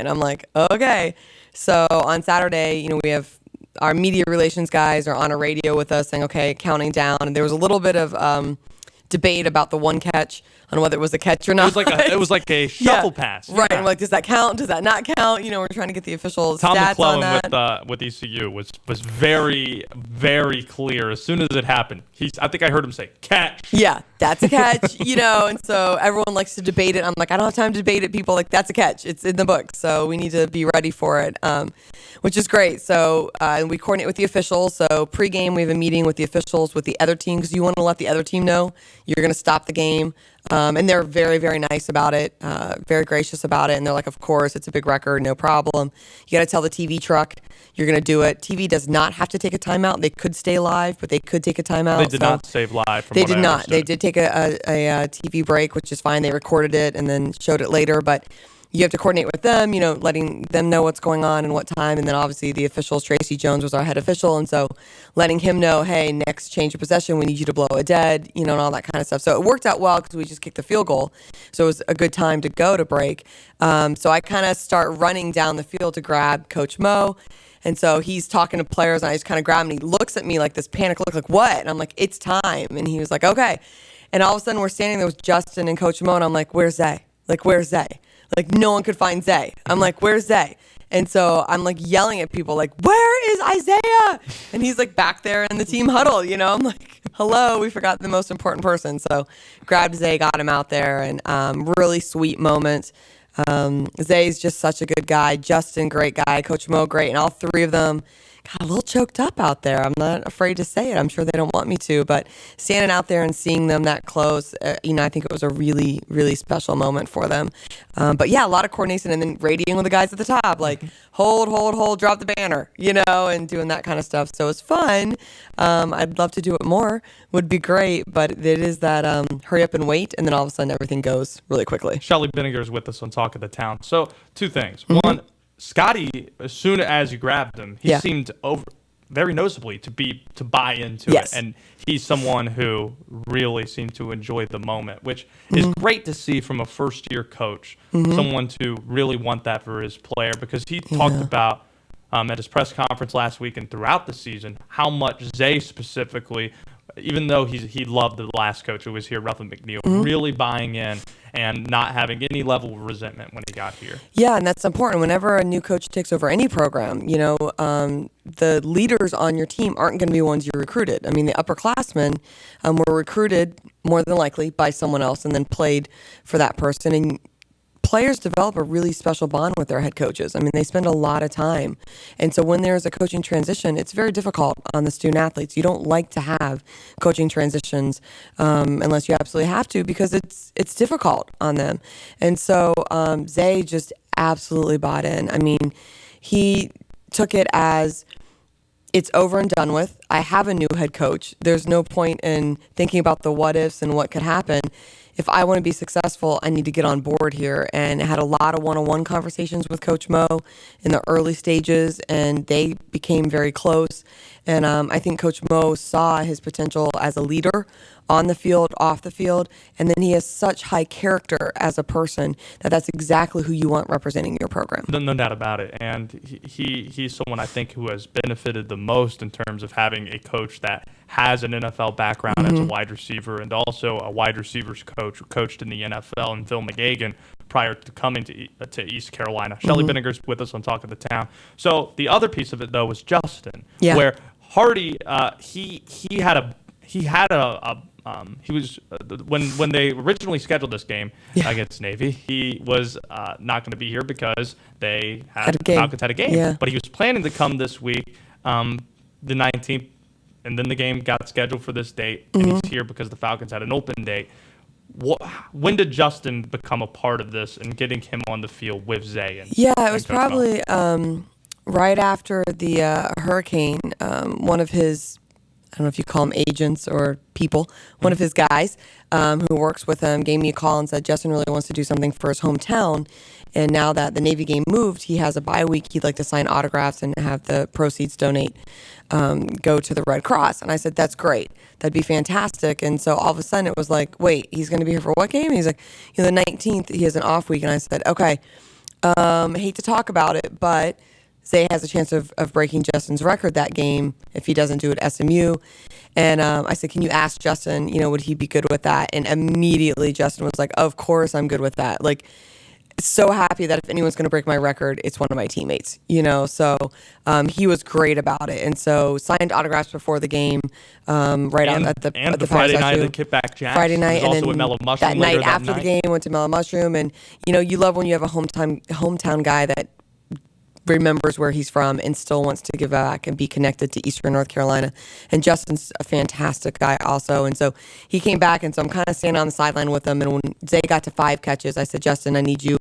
I'm like, okay. So on Saturday, we have our media relations guys are on a radio with us saying, okay, counting down. And there was a little bit of debate about the one catch on whether it was a catch or not. It was like a shuffle pass. Right. And we're like, does that count? Does that not count? We're trying to get the official Tom stats on that. McClellan with ECU was very, very clear as soon as it happened. I think I heard him say, catch. Yeah, that's a catch, and so everyone likes to debate it. I'm like, I don't have time to debate it. People like, that's a catch. It's in the book. So we need to be ready for it, which is great. So we coordinate with the officials. So pregame, we have a meeting with the officials, with the other team, because you want to let the other team know you're going to stop the game. And they're very, very nice about it, very gracious about it. And they're like, of course, it's a big record, no problem. You got to tell the TV truck you're going to do it. TV does not have to take a timeout. They could stay live, but they could take a timeout. They did not save live. They did not. They did take a TV break, which is fine. They recorded it and then showed it later. But you have to coordinate with them, letting them know what's going on and what time. And then obviously the officials, Tracy Jones was our head official. And so letting him know, hey, next change of possession, we need you to blow a dead, and all that kind of stuff. So it worked out well because we just kicked the field goal. So it was a good time to go to break. So I kind of start running down the field to grab Coach Mo. And so he's talking to players, and I just kind of grab him, and he looks at me like this panic look, like, what? And I'm like, it's time. And he was like, okay. And all of a sudden we're standing there with Justin and Coach Mo, and I'm like, where's Zay? Like, where's Zay? Like, no one could find Zay. I'm like, where's Zay? And so I'm like yelling at people, like, where is Isaiah? And he's like back there in the team huddle, I'm like, hello, we forgot the most important person. So grabbed Zay, got him out there, and really sweet moment. Zay's just such a good guy. Justin, great guy. Coach Mo, great. And all three of them got a little choked up out there. I'm not afraid to say it. I'm sure they don't want me to, but standing out there and seeing them that close, I think it was a really, really special moment for them. But yeah, a lot of coordination, and then radioing with the guys at the top, like hold, drop the banner, and doing that kind of stuff. So it's fun. I'd love to do it more. Would be great, but it is that hurry up and wait, and then all of a sudden everything goes really quickly. Shelly Binninger is with us on Talk of the Town. So two things. One, Scotty, as soon as you grabbed him, he seemed very noticeably to buy into it, and he's someone who really seemed to enjoy the moment, which is great to see from a first-year coach, someone to really want that for his player, because he talked about at his press conference last week and throughout the season how much Zay specifically, even though he loved the last coach who was here, Ruffin McNeil, really buying in and not having any level of resentment when he got here. Yeah, and that's important. Whenever a new coach takes over any program, the leaders on your team aren't going to be ones you recruited. I mean, the upperclassmen were recruited more than likely by someone else and then played for that person. And players develop a really special bond with their head coaches. I mean, they spend a lot of time. And so when there's a coaching transition, it's very difficult on the student athletes. You don't like to have coaching transitions unless you absolutely have to, because it's difficult on them. And so Zay just absolutely bought in. I mean, he took it as, it's over and done with. I have a new head coach. There's no point in thinking about the what ifs and what could happen. If I want to be successful, I need to get on board here. And I had a lot of one-on-one conversations with Coach Mo in the early stages, and they became very close. And I think Coach Mo saw his potential as a leader on the field, off the field, and then he has such high character as a person that's exactly who you want representing your program. No doubt about it. And he's someone I think who has benefited the most in terms of having a coach that has an NFL background as a wide receiver, and also a wide receivers coach who coached in the NFL, and Phil McGagan prior to coming to East Carolina. Shelly Binninger's with us on Talk of the Town. So the other piece of it, though, was Justin, where Hardy, he was when they originally scheduled this game against Navy, he was not going to be here because they Falcons had a game. Yeah. But he was planning to come this week, the 19th, and then the game got scheduled for this date, and he's here because the Falcons had an open date. when did Justin become a part of this and getting him on the field with Zay? And, yeah, it and was Coach Mel? probably right after the hurricane. One of his, I don't know if you call them agents or people, one of his guys who works with him gave me a call and said Justin really wants to do something for his hometown. And now that the Navy game moved, he has a bye week. He'd like to sign autographs and have the proceeds go to the Red Cross. And I said, that's great. That'd be fantastic. And so all of a sudden it was like, wait, he's going to be here for what game? And he's like, the 19th, he has an off week. And I said, okay, I hate to talk about it, but Zay has a chance of breaking Justin's record that game if he doesn't do it at SMU. And I said, can you ask Justin, would he be good with that? And immediately Justin was like, of course I'm good with that. Like, so happy that if anyone's going to break my record, it's one of my teammates, so he was great about it. And so signed autographs before the game, right out at the Friday night at the Kickback Jacks. Friday night, and also then Mellow Mushroom that night after the game, went to Mellow Mushroom. And you love when you have a hometown guy that remembers where he's from and still wants to give back and be connected to Eastern North Carolina. And Justin's a fantastic guy also. And so he came back, and so I'm kind of standing on the sideline with him. And when Zay got to 5 catches, I said, Justin, I need you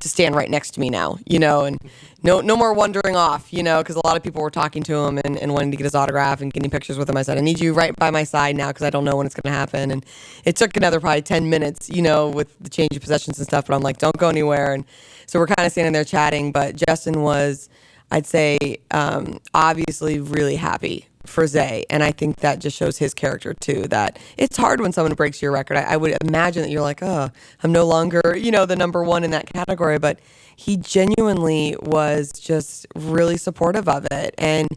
to stand right next to me now, and no more wandering off, because a lot of people were talking to him and wanting to get his autograph and getting pictures with him. I said, I need you right by my side now because I don't know when it's going to happen. And it took another probably 10 minutes, with the change of possessions and stuff, but I'm like, don't go anywhere. And so we're kind of standing there chatting, but Justin was, I'd say, obviously really happy for Zay. And I think that just shows his character too, that it's hard when someone breaks your record. I would imagine that you're like, oh, I'm no longer, the number one in that category, but he genuinely was just really supportive of it. And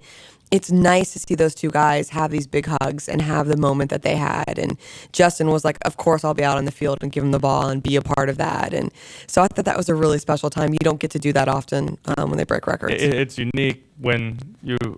it's nice to see those two guys have these big hugs and have the moment that they had. And Justin was like, of course I'll be out on the field and give him the ball and be a part of that. And so I thought that was a really special time. You don't get to do that often when they break records. It's unique when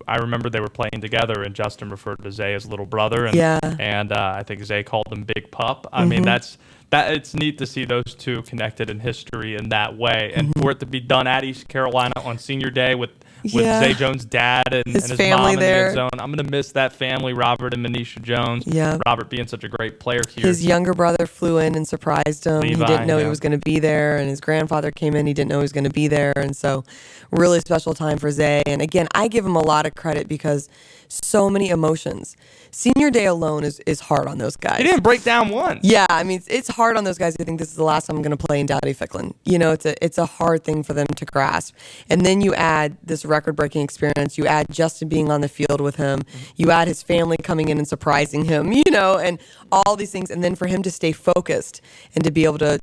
I remember they were playing together and Justin referred to Zay as little brother. And, and I think Zay called him Big Pup. I mean, it's neat to see those two connected in history in that way. And for it to be done at East Carolina on Senior Day with Zay Jones' dad and his family mom there. in the end zone. I'm going to miss that family, Robert and Manisha Jones. Yeah. Robert being such a great player here. His younger brother flew in and surprised him. Levi, he didn't know he was going to be there, and his grandfather came in. He didn't know he was going to be there, and so really special time for Zay. And again, I give him a lot of credit because so many emotions. Senior Day alone is hard on those guys. He didn't break down once. Yeah, I mean, it's hard on those guys who think this is the last time I'm going to play in Dowdy-Ficklin. It's a hard thing for them to grasp. And then you add this record-breaking experience. You add Justin being on the field with him. You add his family coming in and surprising him, and all these things. And then for him to stay focused and to be able to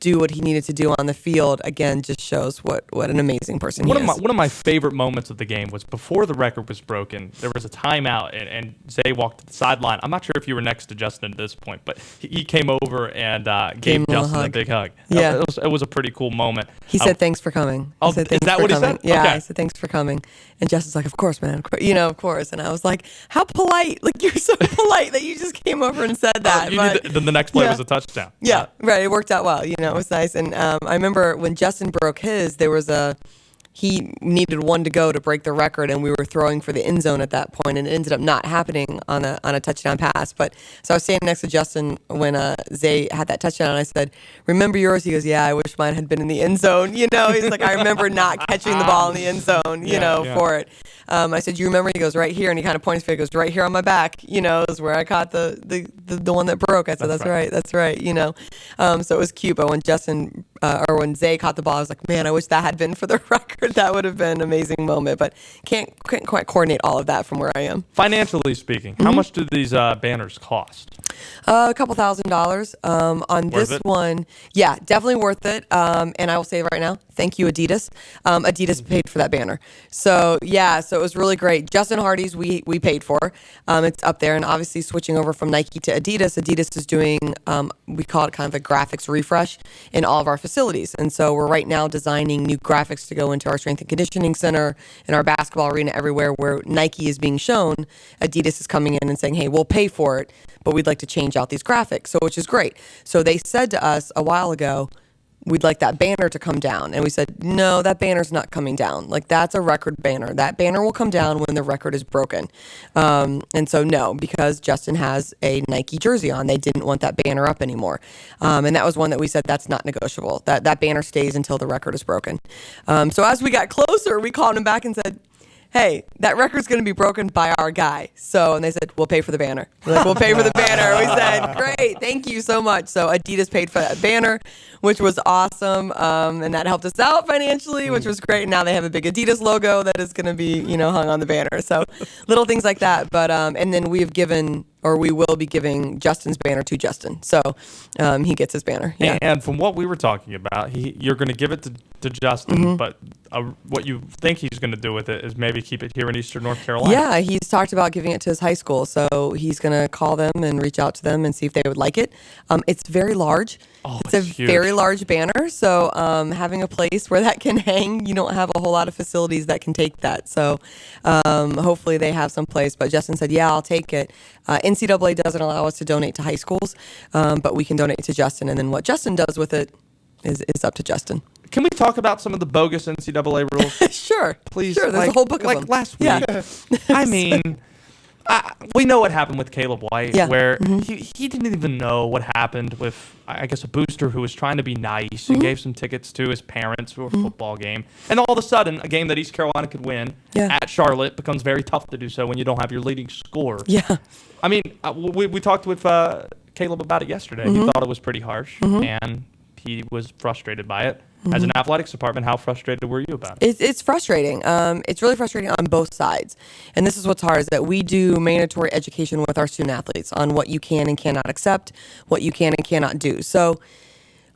do what he needed to do on the field, again, just shows what an amazing person he is. One of my favorite moments of the game was before the record was broken. There was a timeout, and Zay walked to the sideline. I'm not sure if you were next to Justin at this point, but he came over and gave Justin a big hug. Yeah. It was a pretty cool moment. He said, thanks for coming. Oh, is that what he said? Yeah, okay. I said, thanks for coming. And Justin's like, of course, man. Of course. And I was like, how polite. Like, you're so polite that you just came over and said that. Then the next play was a touchdown. Yeah, right. It worked out well. It was nice. And I remember when Justin broke his, he needed one to go to break the record, and we were throwing for the end zone at that point, and it ended up not happening on a touchdown pass. But so I was standing next to Justin when Zay had that touchdown, and I said, "Remember yours?" He goes, "Yeah, I wish mine had been in the end zone." He's like, "I remember not catching the ball in the end zone, for it." I said, "You remember?" He goes, "Right here," and he kind of points to it. He goes, "Right here on my back." Is where I caught the one that broke. I said, "That's right. That's right." So it was cute. But when when Zay caught the ball, I was like, "Man, I wish that had been for the record. That would have been an amazing moment." But can't quite coordinate all of that from where I am. Financially speaking, how much do these banners cost? A couple $1,000 on Worth this it? one. Yeah, definitely worth it. And I will say right now, thank you, Adidas. Adidas paid for that banner. So it was really great. Justin Hardy's we paid for. It's up there, and obviously switching over from Nike to Adidas. Adidas is doing we call it kind of a graphics refresh in all of our facilities, and so we're right now designing new graphics to go into our strength and conditioning center, in our basketball arena, everywhere where Nike is being shown. Adidas is coming in and saying, "Hey, we'll pay for it, but we'd like to change out these graphics," so which is great. So they said to us a while ago, we'd like that banner to come down. And we said, no, that banner's not coming down. Like, that's a record banner. That banner will come down when the record is broken. And so, no, because Justin has a Nike jersey on, they didn't want that banner up anymore. And that was one that we said, that's not negotiable. That banner stays until the record is broken. So as we got closer, we called him back and said, hey, that record's going to be broken by our guy. So, and they said, we'll pay for the banner. We're like, we'll pay for the banner. We said, great, thank you so much. So Adidas paid for that banner, which was awesome. And that helped us out financially, which was great. Now they have a big Adidas logo that is going to be, hung on the banner. So little things like that. But, and then we will be giving Justin's banner to Justin. So he gets his banner. Yeah. And from what we were talking about, you're going to give it to Justin, but what you think he's going to do with it is maybe keep it here in Eastern North Carolina. Yeah, he's talked about giving it to his high school. So he's going to call them and reach out to them and see if they would like it. It's very large. It's a huge. Very large banner. So having a place where that can hang, you don't have a whole lot of facilities that can take that. So hopefully they have some place. But Justin said, yeah, I'll take it. NCAA doesn't allow us to donate to high schools, but we can donate to Justin. And then what Justin does with it is up to Justin. Can we talk about some of the bogus NCAA rules? Sure. Please. Sure, there's a whole book of them. Like last week. Yeah. I mean, we know what happened with Caleb White, where Mm-hmm. he didn't even know what happened with, I guess, a booster who was trying to be nice and gave some tickets to his parents for a football game. And all of a sudden, a game that East Carolina could win at Charlotte becomes very tough to do so when you don't have your leading scorer. Yeah. I mean, we talked with Caleb about it yesterday. He thought it was pretty harsh, and he was frustrated by it. As an athletics department, how frustrated were you about it? It's frustrating. It's really frustrating on both sides. And this is what's hard, is that we do mandatory education with our student athletes on what you can and cannot accept, what you can and cannot do. So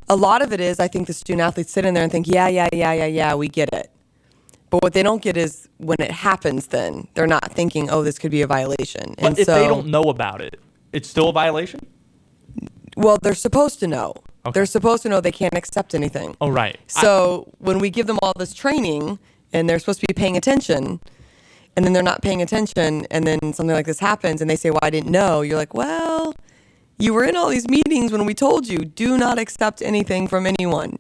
a lot of it is, I think the student athletes sit in there and think, yeah, we get it. But what they don't get is when it happens, then they're not thinking, oh, this could be a violation. But if they don't know about it, it's still a violation? Well, they're supposed to know. Okay. They're supposed to know they can't accept anything. Oh, right. So when we give them all this training and they're supposed to be paying attention, and then they're not paying attention, and then something like this happens and they say, well, I didn't know. You're like, well, you were in all these meetings when we told you, do not accept anything from anyone,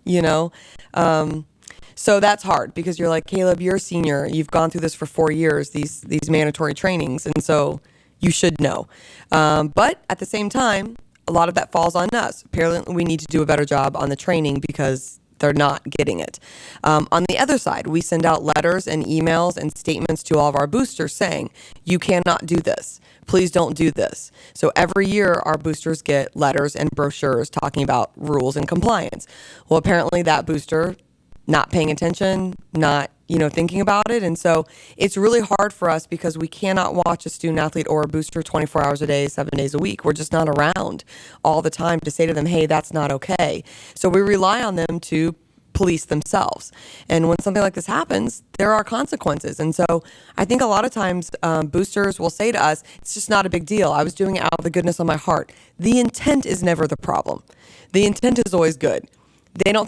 So that's hard because you're like, Caleb, you're a senior. You've gone through this for 4 years, these mandatory trainings. And so you should know. But at the same time, a lot of that falls on us. Apparently, we need to do a better job on the training because they're not getting it. On the other side, we send out letters and emails and statements to all of our boosters saying, you cannot do this. Please don't do this. So every year, our boosters get letters and brochures talking about rules and compliance. Well, apparently that booster not paying attention, not thinking about it. And so it's really hard for us because we cannot watch a student athlete or a booster 24 hours a day, 7 days a week. We're just not around all the time to say to them, hey, that's not okay. So we rely on them to police themselves. And when something like this happens, there are consequences. And so I think a lot of times boosters will say to us, it's just not a big deal. I was doing it out of the goodness of my heart. The intent is never the problem. The intent is always good. They don't